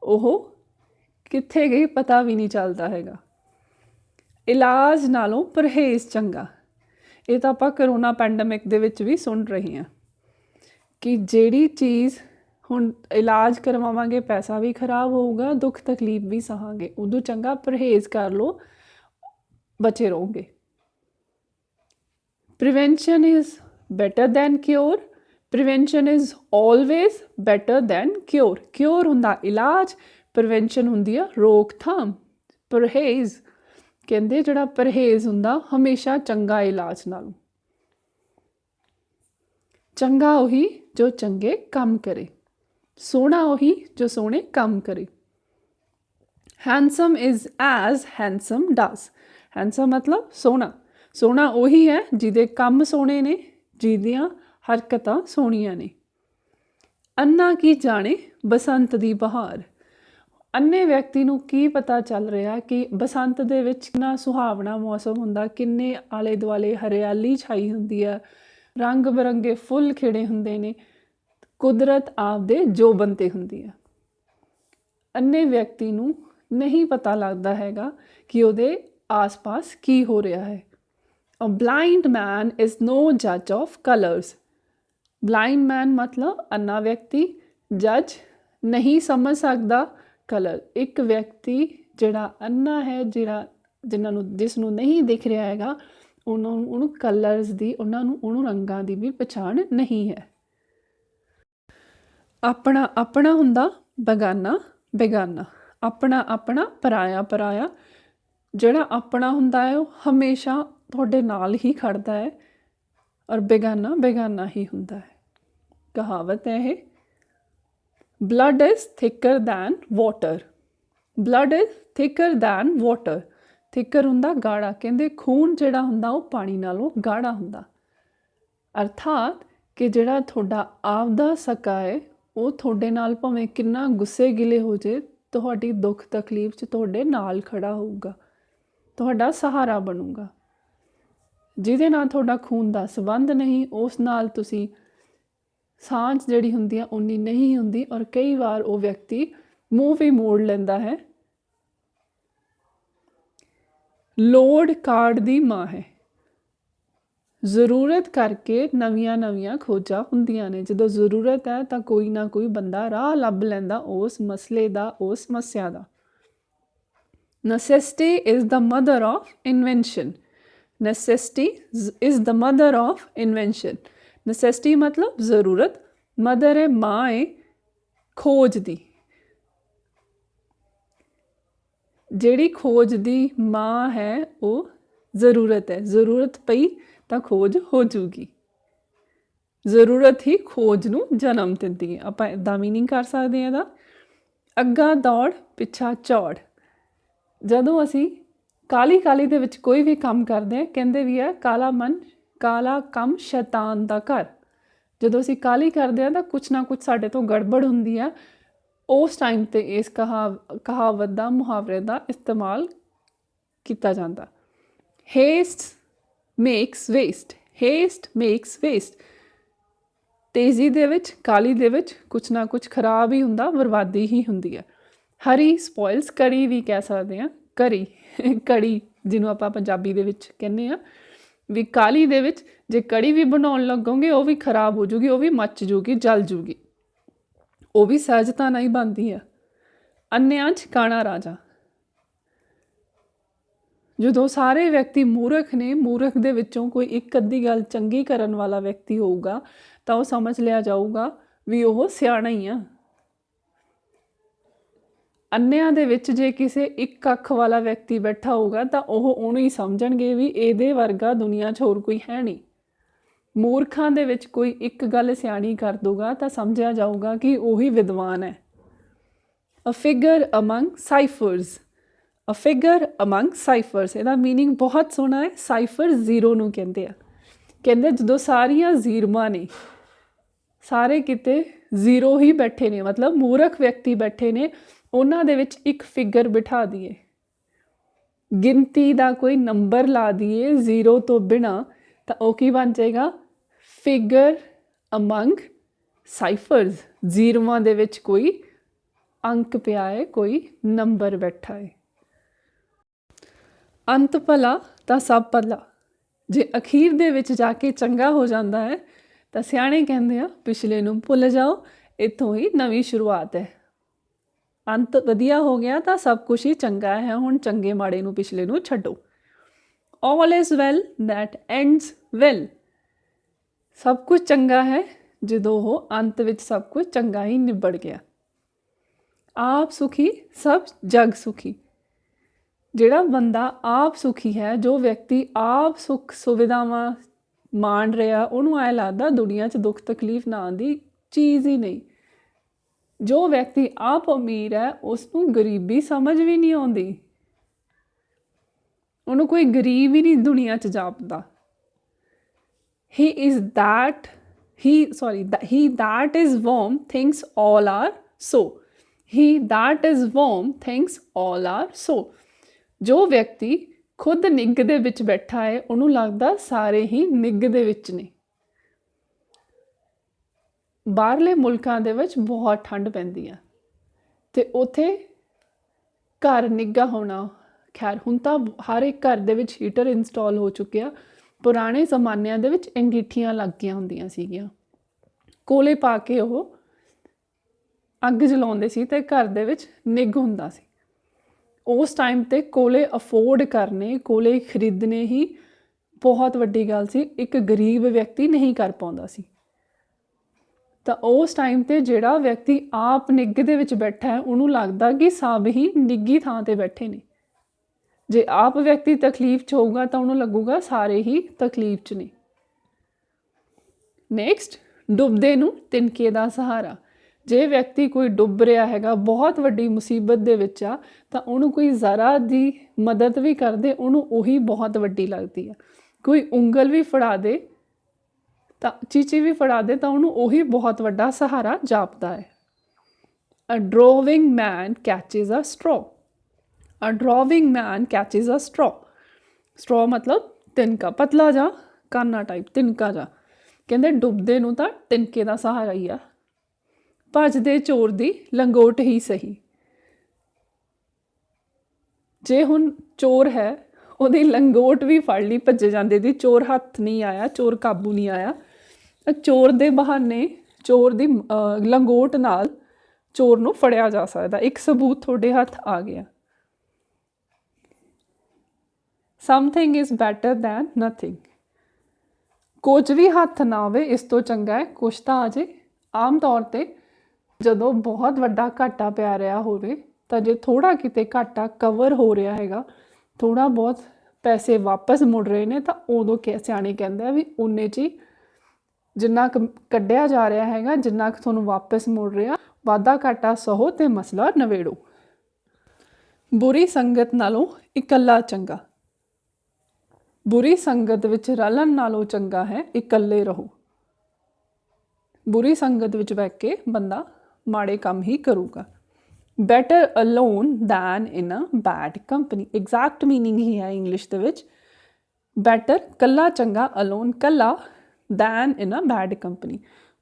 ਉਹ ਕਿੱਥੇ ਗਈ ਪਤਾ ਵੀ ਨਹੀਂ ਚੱਲਦਾ ਹੈਗਾ। ਇਲਾਜ ਨਾਲੋਂ ਪਰਹੇਜ਼ ਚੰਗਾ। ਇਹ ਤਾਂ ਆਪਾਂ ਕਰੋਨਾ ਪੈਂਡੇਮਿਕ ਦੇ ਵਿੱਚ ਵੀ ਸੁਣ ਰਹੇ ਹਾਂ ਕਿ ਜਿਹੜੀ ਚੀਜ਼ ਹੁਣ ਇਲਾਜ ਕਰਵਾਵਾਂਗੇ ਪੈਸਾ ਵੀ ਖਰਾਬ ਹੋਊਗਾ, ਦੁੱਖ ਤਕਲੀਫ ਵੀ ਸਹਾਂਗੇ, ਉਦੋਂ ਚੰਗਾ ਪਰਹੇਜ਼ ਕਰ ਲਓ, ਬਚੇ ਰਹੋਗੇ। Prevention is better than cure. Prevention is always better than cure. Cure ਹੁੰਦਾ ਇਲਾਜ, prevention ਹੁੰਦੀ ਆ ਰੋਕਥਾਮ। ਪਰਹੇਜ਼ ਕਹਿੰਦੇ ਜਿਹੜਾ ਪਰਹੇਜ਼ ਹੁੰਦਾ ਹਮੇਸ਼ਾ ਚੰਗਾ ਇਲਾਜ ਨਾਲੋਂ। ਚੰਗਾ ਉਹੀ ਜੋ ਚੰਗੇ ਕੰਮ ਕਰੇ, ਸੋਹਣਾ ਉਹੀ ਜੋ ਸੋਹਣੇ ਕੰਮ ਕਰੇ। handsome is as handsome does. handsome ਮਤਲਬ ਸੋਹਣਾ। ਸੋਹਣਾ ਉਹੀ ਹੈ ਜਿਹਦੇ ਕੰਮ ਸੋਹਣੇ ਨੇ, ਜਿਹਦੀਆਂ ਹਰਕਤਾਂ ਸੋਹਣੀਆਂ ਨੇ। ਅੰਨਾ ਕੀ ਜਾਣੇ ਬਸੰਤ ਦੀ ਬਹਾਰ। ਅੰਨੇ ਵਿਅਕਤੀ ਨੂੰ ਕੀ ਪਤਾ ਚੱਲ ਰਿਹਾ ਕਿ ਬਸੰਤ ਦੇ ਵਿੱਚ ਕਿੰਨਾ ਸੁਹਾਵਣਾ ਮੌਸਮ ਹੁੰਦਾ, ਕਿੰਨੇ ਆਲੇ ਦੁਆਲੇ ਹਰਿਆਲੀ ਛਾਈ ਹੁੰਦੀ ਹੈ, ਰੰਗ ਬਿਰੰਗੇ ਫੁੱਲ ਖਿੜੇ ਹੁੰਦੇ ਨੇ, ਕੁਦਰਤ ਆਪਦੇ ਜੋਬਨ 'ਤੇ ਹੁੰਦੀ ਹੈ। ਅੰਨੇ ਵਿਅਕਤੀ ਨੂੰ ਨਹੀਂ ਪਤਾ ਲੱਗਦਾ ਹੈਗਾ ਕਿ ਉਹਦੇ ਆਸ-ਪਾਸ ਕੀ ਹੋ ਰਿਹਾ ਹੈ। A blind man is no judge of colors. Blind man ਮਤਲਬ ਅੰਨਾ ਵਿਅਕਤੀ, ਜੱਜ ਨਹੀਂ ਸਮਝ ਸਕਦਾ ਕਲਰ। ਇੱਕ ਵਿਅਕਤੀ ਜਿਹੜਾ ਅੰਨਾ ਹੈ, ਜਿਸ ਨੂੰ ਨਹੀਂ ਦਿਖ ਰਿਹਾ ਹੈਗਾ, ਉਹਨੂੰ ਕਲਰਸ ਦੀ, ਉਹਨੂੰ ਰੰਗਾਂ ਦੀ ਵੀ ਪਛਾਣ ਨਹੀਂ ਹੈ। ਆਪਣਾ ਆਪਣਾ ਹੁੰਦਾ, ਬੇਗਾਨਾ ਬੇਗਾਨਾ। ਆਪਣਾ ਆਪਣਾ, ਪਰਾਇਆ ਪਰਾਇਆ। ਜਿਹੜਾ ਆਪਣਾ ਹੁੰਦਾ ਹੈ ਉਹ ਹਮੇਸ਼ਾ ਤੁਹਾਡੇ ਨਾਲ ਹੀ ਖੜਦਾ ਹੈ, ਔਰ ਬੇਗਾਨਾ ਬੇਗਾਨਾ ਹੀ ਹੁੰਦਾ ਹੈ। ਕਹਾਵਤ ਹੈ ਇਹ। Blood is thicker than water. Blood is thicker than water. Thicker ਹੁੰਦਾ ਗਾੜਾ। ਕਹਿੰਦੇ ਖੂਨ ਜਿਹੜਾ ਹੁੰਦਾ ਉਹ ਪਾਣੀ ਨਾਲੋਂ ਗਾੜਾ ਹੁੰਦਾ। ਅਰਥਾਤ ਕਿ ਜਿਹੜਾ ਤੁਹਾਡਾ ਆਪਦਾ ਸਕਾ ਹੈ ਉਹ ਤੁਹਾਡੇ ਨਾਲ ਭਾਵੇਂ ਕਿੰਨਾ ਗੁੱਸੇ ਗਿਲੇ ਹੋ ਜੇ, ਤੁਹਾਡੀ ਦੁੱਖ ਤਕਲੀਫ 'ਚ ਤੁਹਾਡੇ ਨਾਲ ਖੜਾ ਹੋਊਗਾ, ਤੁਹਾਡਾ ਸਹਾਰਾ ਬਣੂਗਾ। ਜਿਹਦੇ ਨਾਲ ਤੁਹਾਡਾ ਖੂਨ ਦਾ ਸੰਬੰਧ ਨਹੀਂ, ਉਸ ਨਾਲ ਤੁਸੀਂ ਸਾਂਝ ਜਿਹੜੀ ਹੁੰਦੀ ਆ ਉਨੀ ਨਹੀਂ ਹੁੰਦੀ, ਔਰ ਕਈ ਵਾਰ ਉਹ ਵਿਅਕਤੀ ਮੂੰਹ ਵੀ ਮੋੜ ਲੈਂਦਾ ਹੈ। ਲੋੜ ਕਾਰਡ ਦੀ ਮਾਂ ਹੈ। ਜ਼ਰੂਰਤ ਕਰਕੇ ਨਵੀਆਂ ਨਵੀਆਂ ਖੋਜਾਂ ਹੁੰਦੀਆਂ ਨੇ। ਜਦੋਂ ਜ਼ਰੂਰਤ ਹੈ ਤਾਂ ਕੋਈ ਨਾ ਕੋਈ ਬੰਦਾ ਰਾਹ ਲੱਭ ਲੈਂਦਾ ਉਸ ਮਸਲੇ ਦਾ, ਉਸ ਸਮੱਸਿਆ ਦਾ। necessity is the mother of invention. necessity is the mother of invention. necessity ਮਤਲਬ ਜ਼ਰੂਰਤ, ਮਦਰ ਹੈ ਮਾਂ ਹੈ ਖੋਜ ਦੀ। ਜਿਹੜੀ ਖੋਜ ਦੀ ਮਾਂ ਹੈ ਉਹ ਜ਼ਰੂਰਤ ਹੈ। ਜ਼ਰੂਰਤ ਪਈ ਤਾਂ ਖੋਜ ਹੋ ਜੂਗੀ। ਜ਼ਰੂਰਤ ਹੀ ਖੋਜ ਨੂੰ ਜਨਮ ਦਿੰਦੀ ਹੈ। ਆਪਾਂ ਇੱਦਾਂ ਮੀਨਿੰਗ ਕਰ ਸਕਦੇ ਹਾਂ ਇਹਦਾ। ਅੱਗਾ ਦੌੜ ਪਿੱਛਾ ਝੌੜ। ਜਦੋਂ ਅਸੀਂ ਕਾਹਲੀ ਕਾਹਲੀ ਦੇ ਵਿੱਚ ਕੋਈ ਵੀ ਕੰਮ ਕਰਦੇ ਹਾਂ, ਕਹਿੰਦੇ ਵੀ ਹੈ ਕਾਲਾ ਮਨ ਕਾਲਾ ਕੰਮ ਸ਼ੈਤਾਨ ਦਾ ਘਰ। ਜਦੋਂ ਅਸੀਂ ਕਾਹਲੀ ਕਰਦੇ ਹਾਂ ਤਾਂ ਕੁਛ ਨਾ ਕੁਛ ਸਾਡੇ ਤੋਂ ਗੜਬੜ ਹੁੰਦੀ ਆ। ਉਸ ਟਾਈਮ 'ਤੇ ਇਸ ਕਹਾਵਤ ਦਾ, ਮੁਹਾਵਰੇ ਦਾ ਇਸਤੇਮਾਲ ਕੀਤਾ ਜਾਂਦਾ। Haste makes waste. Haste makes waste. ਤੇਜ਼ੀ ਦੇ ਵਿੱਚ, ਕਾਹਲੀ ਦੇ ਵਿੱਚ ਕੁਛ ਨਾ ਕੁਛ ਖਰਾਬ ਹੀ ਹੁੰਦਾ, ਬਰਬਾਦੀ ਹੀ ਹੁੰਦੀ ਹੈ। ਹਰੀ ਸਪੋਇਲਸ। ਕੜੀ ਵੀ ਕਹਿ ਸਕਦੇ ਹਾਂ। ਕੜੀ ਜਿਹਨੂੰ ਆਪਾਂ ਪੰਜਾਬੀ ਦੇ ਵਿੱਚ ਕਹਿੰਦੇ ਹਾਂ ਵੀ ਕਾਹਲੀ ਦੇ ਵਿੱਚ ਜੇ ਕੜੀ ਵੀ ਬਣਾਉਣ ਲੱਗੋਗੇ ਉਹ ਵੀ ਖਰਾਬ ਹੋ ਜੂਗੀ, ਉਹ ਵੀ ਮੱਚ ਜੂਗੀ, ਜਲ ਜੂਗੀ, ਉਹ ਵੀ ਸਹਿਜਤਾ ਨਹੀਂ ਬਣਦੀ ਆ। ਅੰਨਿਆਂ 'ਚ ਕਾਣਾ ਰਾਜਾ। ਜਦੋਂ ਸਾਰੇ ਵਿਅਕਤੀ ਮੂਰਖ ਨੇ, ਮੂਰਖ ਦੇ ਵਿੱਚੋਂ ਕੋਈ ਇੱਕ ਅੱਧੀ ਗੱਲ ਚੰਗੀ ਕਰਨ ਵਾਲਾ ਵਿਅਕਤੀ ਹੋਊਗਾ ਤਾਂ ਉਹ ਸਮਝ ਲਿਆ ਜਾਊਗਾ ਵੀ ਉਹ ਸਿਆਣਾ ਹੀ ਆ। ਅੰਨਿਆਂ ਦੇ ਵਿੱਚ ਜੇ ਕਿਸੇ ਇੱਕ ਅੱਖ ਵਾਲਾ ਵਿਅਕਤੀ ਬੈਠਾ ਹੋਊਗਾ ਤਾਂ ਉਹਨੂੰ ਹੀ ਸਮਝਣਗੇ ਵੀ ਇਹਦੇ ਵਰਗਾ ਦੁਨੀਆ 'ਚ ਹੋਰ ਕੋਈ ਹੈ ਨਹੀਂ। ਮੂਰਖਾਂ ਦੇ ਵਿੱਚ ਕੋਈ ਇੱਕ ਗੱਲ ਸਿਆਣੀ ਕਰ ਦੂਗਾ ਤਾਂ ਸਮਝਿਆ ਜਾਊਗਾ ਕਿ ਉਹੀ ਵਿਦਵਾਨ ਹੈ। ਅ ਫਿਗਰ ਅਮੰਗ ਸਾਈਫਰਸ। ਅ ਫਿਗਰ ਅਮੰਗ ਸਾਈਫਰਸ। ਇਹਦਾ ਮੀਨਿੰਗ ਬਹੁਤ ਸੋਹਣਾ ਹੈ। ਸਾਈਫਰ ਜ਼ੀਰੋ ਨੂੰ ਕਹਿੰਦੇ ਆ। ਕਹਿੰਦੇ ਜਦੋਂ ਸਾਰੀਆਂ ਜ਼ੀਰਮਾਂ ਨੇ, ਸਾਰੇ ਕਿਤੇ ਜ਼ੀਰੋ ਹੀ ਬੈਠੇ ਨੇ, ਮਤਲਬ ਮੂਰਖ ਵਿਅਕਤੀ ਬੈਠੇ ਨੇ, ਉਹਨਾਂ ਦੇ ਵਿੱਚ ਇੱਕ ਫਿਗਰ ਬਿਠਾ ਦਈਏ, ਗਿਣਤੀ ਦਾ ਕੋਈ ਨੰਬਰ ਲਾ ਦਈਏ 0 ਤੋਂ ਬਿਨਾ ਤਾਂ ਉਹ ਕੀ ਬਣ ਜਾਏਗਾ? Figure among ਸਾਈਫਰਸ। ਜ਼ੀਰੋਆਂ ਦੇ ਵਿੱਚ ਕੋਈ ਅੰਕ ਪਿਆ ਹੈ, ਕੋਈ ਨੰਬਰ ਬੈਠਾ ਹੈ। ਅੰਤ ਭਲਾ ਤਾਂ ਸਭ ਭਲਾ। ਜੇ ਅਖੀਰ ਦੇ ਵਿੱਚ ਜਾ ਕੇ ਚੰਗਾ ਹੋ ਜਾਂਦਾ ਹੈ ਤਾਂ ਸਿਆਣੇ ਕਹਿੰਦੇ ਆ ਪਿਛਲੇ ਨੂੰ ਭੁੱਲ ਜਾਓ, ਇੱਥੋਂ ਹੀ ਨਵੀਂ ਸ਼ੁਰੂਆਤ ਹੈ। ਅੰਤ ਵਧੀਆ ਹੋ ਗਿਆ ਤਾਂ ਸਭ ਕੁਝ ਹੀ ਚੰਗਾ ਹੈ। ਹੁਣ ਚੰਗੇ ਮਾੜੇ ਨੂੰ ਪਿਛਲੇ ਨੂੰ ਛੱਡੋ। all is well that ends well। ਸਭ ਕੁਝ ਚੰਗਾ ਹੈ ਜਦੋਂ ਉਹ ਅੰਤ ਵਿੱਚ ਸਭ ਕੁਝ ਚੰਗਾ ਹੀ ਨਿਬੜ ਗਿਆ। ਆਪ ਸੁਖੀ ਸਭ ਜਗ ਸੁਖੀ। ਜਿਹੜਾ ਬੰਦਾ ਆਪ ਸੁਖੀ ਹੈ, ਜੋ ਵਿਅਕਤੀ ਆਪ ਸੁੱਖ ਸੁਵਿਧਾਵਾਂ ਮਾਣ ਰਿਹਾ, ਉਹਨੂੰ ਐਂ ਲੱਗਦਾ ਦੁਨੀਆ 'ਚ ਦੁੱਖ ਤਕਲੀਫ ਨਾਂ ਦੀ ਚੀਜ਼ ਹੀ ਨਹੀਂ। ਜੋ ਵਿਅਕਤੀ ਆਪ ਅਮੀਰ ਹੈ ਉਸ ਨੂੰ ਗਰੀਬੀ ਸਮਝ ਵੀ ਨਹੀਂ ਆਉਂਦੀ। ਉਹਨੂੰ ਕੋਈ ਗਰੀਬ ਹੀ ਨਹੀਂ ਦੁਨੀਆ 'ਚ ਜਾਪਦਾ। he that is warm thinks all are so। he that is warm thinks all are so। ਜੋ ਵਿਅਕਤੀ ਖੁਦ ਨਿੱਘ ਦੇ ਵਿੱਚ ਬੈਠਾ ਹੈ ਉਹਨੂੰ ਲੱਗਦਾ ਸਾਰੇ ਹੀ ਨਿੱਘ ਦੇ ਵਿੱਚ ਨੇ। ਬਾਹਰਲੇ ਮੁਲਕਾਂ ਦੇ ਵਿੱਚ ਬਹੁਤ ਠੰਡ ਪੈਂਦੀ ਆ ਅਤੇ ਉੱਥੇ ਘਰ ਨਿੱਘਾ ਹੋਣਾ, ਖੈਰ ਹੁਣ ਤਾਂ ਹਰ ਇੱਕ ਘਰ ਦੇ ਵਿੱਚ ਹੀਟਰ ਇੰਸਟਾਲ ਹੋ ਚੁੱਕਿਆ। ਪੁਰਾਣੇ ਜ਼ਮਾਨਿਆਂ ਦੇ ਵਿੱਚ ਅੰਗੀਠੀਆਂ ਲੱਗ ਗਈਆਂ ਹੁੰਦੀਆਂ ਸੀਗੀਆਂ, ਕੋਲੇ ਪਾ ਕੇ ਉਹ ਅੱਗ ਜਲਾਉਂਦੇ ਸੀ ਅਤੇ ਘਰ ਦੇ ਵਿੱਚ ਨਿੱਘ ਹੁੰਦਾ ਸੀ। ਉਸ ਟਾਈਮ 'ਤੇ ਕੋਲੇ ਅਫੋਰਡ ਕਰਨੇ, ਕੋਲੇ ਖਰੀਦਣੇ ਹੀ ਬਹੁਤ ਵੱਡੀ ਗੱਲ ਸੀ। ਇੱਕ ਗਰੀਬ ਵਿਅਕਤੀ ਨਹੀਂ ਕਰ ਪਾਉਂਦਾ ਸੀ। ਤਾਂ ਉਸ ਟਾਈਮ 'ਤੇ ਜਿਹੜਾ ਵਿਅਕਤੀ ਆਪ ਨਿੱਘ ਦੇ ਵਿੱਚ ਬੈਠਾ ਹੈ ਉਹਨੂੰ ਲੱਗਦਾ ਕਿ ਸਭ ਹੀ ਨਿੱਘੀ ਥਾਂ 'ਤੇ ਬੈਠੇ ਨੇ। ਜੇ ਆਪ ਵਿਅਕਤੀ ਤਕਲੀਫ 'ਚ ਹੋਊਗਾ ਤਾਂ ਉਹਨੂੰ ਲੱਗੂਗਾ ਸਾਰੇ ਹੀ ਤਕਲੀਫ 'ਚ ਨੇ। ਨੈਕਸਟ, ਡੁੱਬਦੇ ਨੂੰ ਤਿਨਕੇ ਦਾ ਸਹਾਰਾ। ਜੇ ਵਿਅਕਤੀ ਕੋਈ ਡੁੱਬ ਰਿਹਾ ਹੈਗਾ, ਬਹੁਤ ਵੱਡੀ ਮੁਸੀਬਤ ਦੇ ਵਿੱਚ ਆ, ਤਾਂ ਉਹਨੂੰ ਕੋਈ ਜ਼ਰਾ ਦੀ ਮਦਦ ਵੀ ਕਰਦੇ ਉਹਨੂੰ ਉਹੀ ਬਹੁਤ ਵੱਡੀ ਲੱਗਦੀ ਆ। ਕੋਈ ਉਂਗਲ ਵੀ ਫੜਾ ਦੇ ਤਾਂ ਚੀਚੀ ਵੀ ਫੜਾ ਦੇ ਤਾਂ ਉਹਨੂੰ ਉਹੀ ਬਹੁਤ ਵੱਡਾ ਸਹਾਰਾ ਜਾਪਦਾ ਹੈ। A drawing man catches a straw। A drawing man catches a straw। straw ਮਤਲਬ ਤਿਨਕਾ, ਪਤਲਾ ਜਾ ਕਾਨਾ ਟਾਈਪ ਤਿਨਕਾ ਜਾ। ਕਹਿੰਦੇ ਡੁੱਬਦੇ ਨੂੰ ਤਾਂ ਤਿਨਕੇ ਦਾ ਸਹਾਰਾ ਹੀ ਆ। ਭੱਜਦੇ ਚੋਰ ਦੀ ਲੰਗੋਟ ਹੀ ਸਹੀ। ਜੇ ਹੁਣ ਚੋਰ ਹੈ ਉਹਦੀ ਲੰਗੋਟ ਵੀ ਫੜ ਲਈ ਭੱਜੇ ਜਾਂਦੇ ਦੀ, ਚੋਰ ਹੱਥ ਨਹੀਂ ਆਇਆ, ਚੋਰ ਕਾਬੂ ਨਹੀਂ ਆਇਆ, ਤਾਂ ਚੋਰ ਦੇ ਬਹਾਨੇ, ਚੋਰ ਦੀ ਲੰਗੋਟ ਨਾਲ ਚੋਰ ਨੂੰ ਫੜਿਆ ਜਾ ਸਕਦਾ। ਇੱਕ ਸਬੂਤ ਤੁਹਾਡੇ ਹੱਥ ਆ ਗਿਆ। Something is better than nothing. ਕੁਝ ਵੀ ਹੱਥ ਨਾ ਹੋਵੇ ਇਸ ਤੋਂ ਚੰਗਾ ਹੈ ਕੁਛ ਤਾਂ ਆ ਜੇ। ਆਮ ਤੌਰ 'ਤੇ ਜਦੋਂ ਬਹੁਤ ਵੱਡਾ ਘਾਟਾ ਪੈ ਰਿਹਾ ਹੋਵੇ ਤਾਂ ਜੇ ਥੋੜ੍ਹਾ ਕਿਤੇ ਘਾਟਾ ਕਵਰ ਹੋ ਰਿਹਾ ਹੈਗਾ, ਥੋੜ੍ਹਾ ਬਹੁਤ ਪੈਸੇ ਵਾਪਸ ਮੁੜ ਰਹੇ ਨੇ, ਤਾਂ ਉਦੋਂ ਸਿਆਣੇ ਕਹਿੰਦੇ ਆ ਵੀ ਉਨੇ 'ਚ ਹੀ ਜਿੰਨਾ ਕੁ ਕੱਢਿਆ ਜਾ ਰਿਹਾ ਹੈਗਾ, ਜਿੰਨਾ ਕੁ ਤੁਹਾਨੂੰ ਵਾਪਸ ਮੁੜ ਰਿਹਾ, ਵਾਧਾ ਘਾਟਾ ਸਹੋ ਅਤੇ ਮਸਲਾ ਨਵੇੜੋ। ਬੁਰੀ ਸੰਗਤ ਨਾਲੋਂ ਇਕੱਲਾ ਚੰਗਾ। ਬੁਰੀ ਸੰਗਤ ਵਿੱਚ ਰਲਣ ਨਾਲੋਂ ਚੰਗਾ ਹੈ ਇਕੱਲੇ ਰਹੋ। ਬੁਰੀ ਸੰਗਤ ਵਿੱਚ ਬਹਿ ਕੇ ਬੰਦਾ ਮਾੜੇ ਕੰਮ ਹੀ ਕਰੂਗਾ। ਬੈਟਰ ਅਲੋਨ ਦੈਨ ਇਨ ਅ ਬੈਡ ਕੰਪਨੀ। ਐਗਜ਼ੈਕਟ ਮੀਨਿੰਗ ਹੀ ਹੈ ਇੰਗਲਿਸ਼ ਦੇ ਵਿੱਚ। ਬੈਟਰ ਕੱਲਾ ਚੰਗਾ, ਅਲੋਨ ਕੱਲਾ, ਦੈਨ ਇਨ ਅ ਬੈਡ ਕੰਪਨੀ।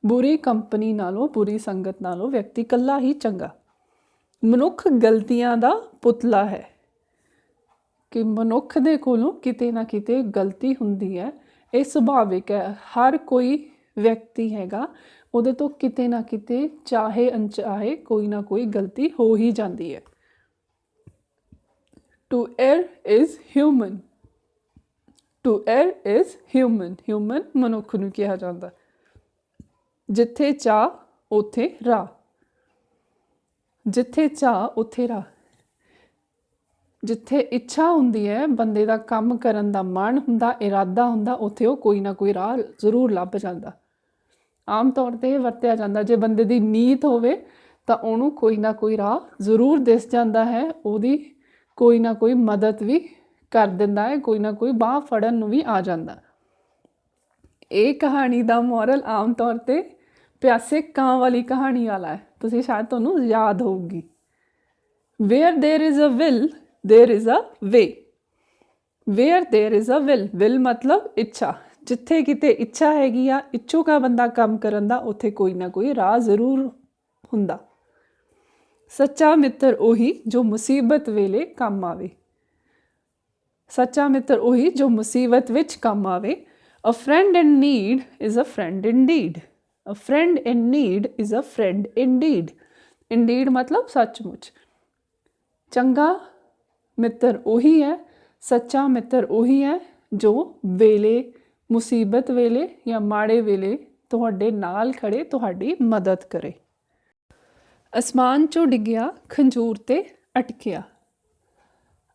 ਬੁਰੀ ਕੰਪਨੀ ਨਾਲੋਂ, ਬੁਰੀ ਸੰਗਤ ਨਾਲੋਂ ਵਿਅਕਤੀ ਕੱਲਾ ਹੀ ਚੰਗਾ। ਮਨੁੱਖ ਗਲਤੀਆਂ ਦਾ ਪੁਤਲਾ ਹੈ। ਕਿ ਮਨੁੱਖ ਦੇ ਕੋਲੋਂ ਕਿਤੇ ਨਾ ਕਿਤੇ ਗਲਤੀ ਹੁੰਦੀ ਹੈ, ਇਹ ਸੁਭਾਵਿਕ ਹੈ। ਹਰ ਕੋਈ ਵਿਅਕਤੀ ਹੈਗਾ ਉਹਦੇ ਤੋਂ ਕਿਤੇ ਨਾ ਕਿਤੇ ਚਾਹੇ ਅਣਚਾਹੇ ਕੋਈ ਨਾ ਕੋਈ ਗਲਤੀ ਹੋ ਹੀ ਜਾਂਦੀ ਹੈ। To err is human। ਟੂ err is human। ਹਿਊਮਨ ਮਨੁੱਖ ਨੂੰ ਕਿਹਾ ਜਾਂਦਾ। ਜਿੱਥੇ ਚਾਹ ਉੱਥੇ ਰਾਹ। ਜਿੱਥੇ ਚਾਹ ਉੱਥੇ ਰਾਹ। ਜਿੱਥੇ ਇੱਛਾ ਹੁੰਦੀ ਹੈ, ਬੰਦੇ ਦਾ ਕੰਮ ਕਰਨ ਦਾ ਮਨ ਹੁੰਦਾ, ਇਰਾਦਾ ਹੁੰਦਾ, ਉੱਥੇ ਉਹ ਕੋਈ ਨਾ ਕੋਈ ਰਾਹ ਜ਼ਰੂਰ ਲੱਭ ਜਾਂਦਾ। ਆਮ ਤੌਰ 'ਤੇ ਇਹ ਵਰਤਿਆ ਜਾਂਦਾ, ਜੇ ਬੰਦੇ ਦੀ ਨੀਤ ਹੋਵੇ ਤਾਂ ਉਹਨੂੰ ਕੋਈ ਨਾ ਕੋਈ ਰਾਹ ਜ਼ਰੂਰ ਦਿਸ ਜਾਂਦਾ ਹੈ, ਉਹਦੀ ਕੋਈ ਨਾ ਕੋਈ ਮਦਦ ਵੀ ਕਰ ਦਿੰਦਾ ਹੈ, ਕੋਈ ਨਾ ਕੋਈ ਬਾਂਹ ਫੜਨ ਨੂੰ ਵੀ ਆ ਜਾਂਦਾ। ਇਹ ਕਹਾਣੀ ਦਾ ਮੋਰਲ ਆਮ ਤੌਰ 'ਤੇ ਪਿਆਸੇ ਕਾਂ ਵਾਲੀ ਕਹਾਣੀ ਵਾਲਾ ਹੈ। ਤੁਸੀਂ ਸ਼ਾਇਦ ਤੁਹਾਨੂੰ ਯਾਦ ਹੋਊਗੀ। Where there is a will there is a way. Where there is a will ਮਤਲਬ ਇੱਛਾ। ਜਿੱਥੇ ਕਿਤੇ ਇੱਛਾ ਹੈਗੀ ਆ, ਇੱਛੁਕ ਆ ਬੰਦਾ ਕੰਮ ਕਰਨ ਦਾ, ਉੱਥੇ ਕੋਈ ਨਾ ਕੋਈ ਰਾਹ ਜ਼ਰੂਰ ਹੁੰਦਾ। ਸੱਚਾ ਮਿੱਤਰ ਉਹੀ ਜੋ ਮੁਸੀਬਤ ਵੇਲੇ ਕੰਮ ਆਵੇ। ਸੱਚਾ ਮਿੱਤਰ ਉਹੀ ਜੋ ਮੁਸੀਬਤ ਵਿੱਚ ਕੰਮ ਆਵੇ। A friend in need is a friend indeed. A friend in need is a friend indeed. Indeed ਮਤਲਬ ਸੱਚਮੁੱਚ। ਚੰਗਾ ਮਿੱਤਰ ਉਹੀ ਹੈ, ਸੱਚਾ ਮਿੱਤਰ ਉਹੀ ਹੈ ਜੋ ਵੇਲੇ, ਮੁਸੀਬਤ ਵੇਲੇ ਜਾਂ ਮਾੜੇ ਵੇਲੇ ਤੁਹਾਡੇ ਨਾਲ ਖੜੇ, ਤੁਹਾਡੀ ਮਦਦ ਕਰੇ। ਅਸਮਾਨ 'ਚੋਂ ਡਿੱਗਿਆ ਖੰਜੂਰ 'ਤੇ ਅਟਕਿਆ।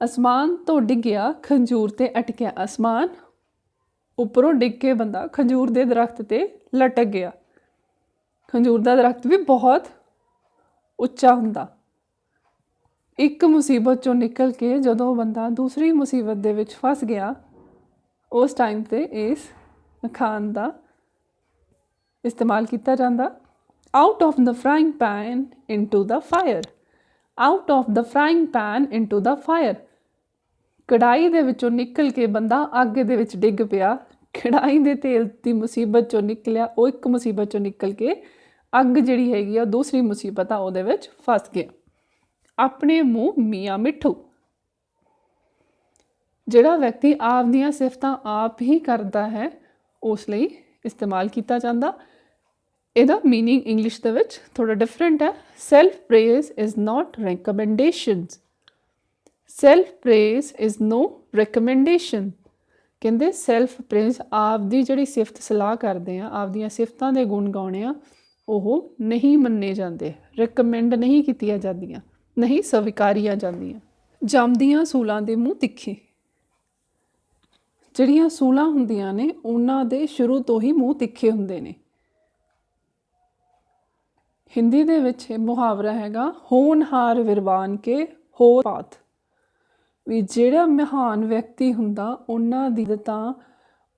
ਅਸਮਾਨ ਤੋਂ ਡਿੱਗਿਆ ਖੰਜੂਰ 'ਤੇ ਅਟਕਿਆ। ਅਸਮਾਨ ਉੱਪਰੋਂ ਡਿੱਗ ਕੇ ਬੰਦਾ ਖੰਜੂਰ ਦੇ ਦਰਖਤ 'ਤੇ ਲਟਕ ਗਿਆ। ਖੰਜੂਰ ਦਾ ਦਰਖਤ ਵੀ ਬਹੁਤ ਉੱਚਾ ਹੁੰਦਾ। ਇੱਕ ਮੁਸੀਬਤ 'ਚੋਂ ਨਿਕਲ ਕੇ ਜਦੋਂ ਬੰਦਾ ਦੂਸਰੀ ਮੁਸੀਬਤ ਦੇ ਵਿੱਚ ਫਸ ਗਿਆ, ਉਸ ਟਾਈਮ 'ਤੇ ਇਸ ਅਖਾਣ ਦਾ ਇਸਤੇਮਾਲ ਕੀਤਾ ਜਾਂਦਾ। Out of the frying pan into the fire. Out of the frying pan into the fire. ਕੜਾਹੀ ਦੇ ਵਿੱਚੋਂ ਨਿਕਲ ਕੇ ਬੰਦਾ ਅੱਗ ਦੇ ਵਿੱਚ ਡਿੱਗ ਪਿਆ। ਕੜਾਹੀ ਦੇ ਤੇਲ ਦੀ ਮੁਸੀਬਤ 'ਚੋਂ ਨਿਕਲਿਆ, ਉਹ ਇੱਕ ਮੁਸੀਬਤ 'ਚੋਂ ਨਿਕਲ ਕੇ ਅੱਗ ਜਿਹੜੀ ਹੈਗੀ ਆ ਦੂਸਰੀ ਮੁਸੀਬਤ ਆ ਉਹਦੇ ਵਿੱਚ ਫਸ ਗਿਆ। ਆਪਣੇ ਮੂੰਹ ਮੀਆਂ ਮਿੱਠੂ। ਜਿਹੜਾ ਵਿਅਕਤੀ ਆਪ ਦੀਆਂ ਸਿਫਤਾਂ ਆਪ ਹੀ ਕਰਦਾ ਹੈ, ਉਸ ਲਈ ਇਸਤੇਮਾਲ ਕੀਤਾ ਜਾਂਦਾ। ਇਹਦਾ ਮੀਨਿੰਗ ਇੰਗਲਿਸ਼ ਦੇ ਵਿੱਚ ਥੋੜ੍ਹਾ ਡਿਫਰੈਂਟ ਹੈ। Self praise is not recommendations. Self praise is no recommendation. ਕਹਿੰਦੇ ਸੈਲਫ ਪ੍ਰੇਜ਼ ਆਪ ਦੀ ਜਿਹੜੀ ਸਿਫਤ ਸਲਾਹ ਕਰਦੇ ਆ, ਆਪ ਦੀਆਂ ਸਿਫਤਾਂ ਦੇ ਗੁਣ ਗਾਉਣੇ ਆ, ਉਹ ਨਹੀਂ ਮੰਨੇ ਜਾਂਦੇ, ਰਿਕਮੈਂਡ ਨਹੀਂ ਕੀਤੀਆਂ ਜਾਂਦੀਆਂ, ਨਹੀਂ ਸਵੀਕਾਰੀਆਂ ਜਾਂਦੀਆਂ। ਜੰਮਦੀਆਂ ਸੂਲਾਂ ਦੇ ਮੂੰਹ ਤਿੱਖੇ। ਜਿਹੜੀਆਂ ਸੂਲਾਂ ਹੁੰਦੀਆਂ ਨੇ ਉਹਨਾਂ ਦੇ ਸ਼ੁਰੂ ਤੋਂ ਹੀ ਮੂੰਹ ਤਿੱਖੇ ਹੁੰਦੇ ਨੇ। ਹਿੰਦੀ ਦੇ ਵਿੱਚ ਇਹ ਮੁਹਾਵਰਾ ਹੈਗਾ, ਹੋਣਹਾਰ ਵਿਰਵਾਨ ਕੇ ਹੋਰ ਪਾਤ। ਵੀ ਜਿਹੜਾ ਮਹਾਨ ਵਿਅਕਤੀ ਹੁੰਦਾ, ਉਹਨਾਂ ਦੀ ਤਾਂ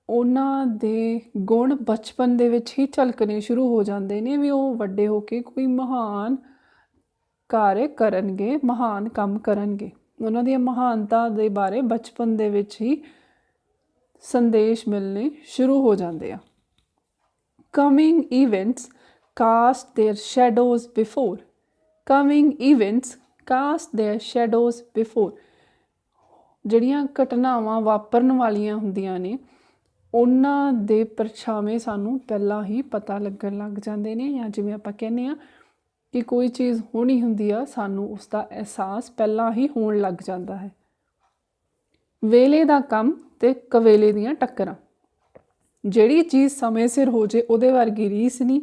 ਉਹਨਾਂ ਦੇ ਗੁਣ ਬਚਪਨ ਦੇ ਵਿੱਚ ਹੀ ਝਲਕਣੇ ਸ਼ੁਰੂ ਹੋ ਜਾਂਦੇ ਨੇ। ਵੀ ਉਹ ਵੱਡੇ ਹੋ ਕੇ ਕੋਈ ਮਹਾਨ ਕਾਰਜ ਕਰਨਗੇ, ਮਹਾਨ ਕੰਮ ਕਰਨਗੇ। ਉਹਨਾਂ ਦੀਆਂ ਮਹਾਨਤਾ ਦੇ ਬਾਰੇ ਬਚਪਨ ਦੇ ਵਿੱਚ ਹੀ ਸੰਦੇਸ਼ ਮਿਲਣੇ ਸ਼ੁਰੂ ਹੋ ਜਾਂਦੇ ਆ। Coming events cast their shadows before. Coming events cast their shadows before. ਜਿਹੜੀਆਂ ਘਟਨਾਵਾਂ ਵਾਪਰਨ ਵਾਲੀਆਂ ਹੁੰਦੀਆਂ ਨੇ, ਉਹਨਾਂ ਦੇ ਪਰਛਾਵੇਂ ਸਾਨੂੰ ਪਹਿਲਾਂ ਹੀ ਪਤਾ ਲੱਗਣ ਲੱਗ ਜਾਂਦੇ ਨੇ। ਜਾਂ ਜਿਵੇਂ ਆਪਾਂ ਕਹਿੰਦੇ ਹਾਂ ਕਿ ਕੋਈ ਚੀਜ਼ ਹੋਣੀ ਹੁੰਦੀ ਆ, ਸਾਨੂੰ ਉਸ ਦਾ ਅਹਿਸਾਸ ਪਹਿਲਾਂ ਹੀ ਹੋਣ ਲੱਗ ਜਾਂਦਾ ਹੈ। ਵੇਲੇ ਦਾ ਕੰਮ ਤੇ ਕਵੇਲੇ ਦੀਆਂ ਟੱਕਰਾਂ। ਜਿਹੜੀ ਚੀਜ਼ ਸਮੇਂ ਸਿਰ ਹੋ ਜੇ ਉਹਦੇ ਵਰਗੀ ਰੀਸ ਨਹੀਂ।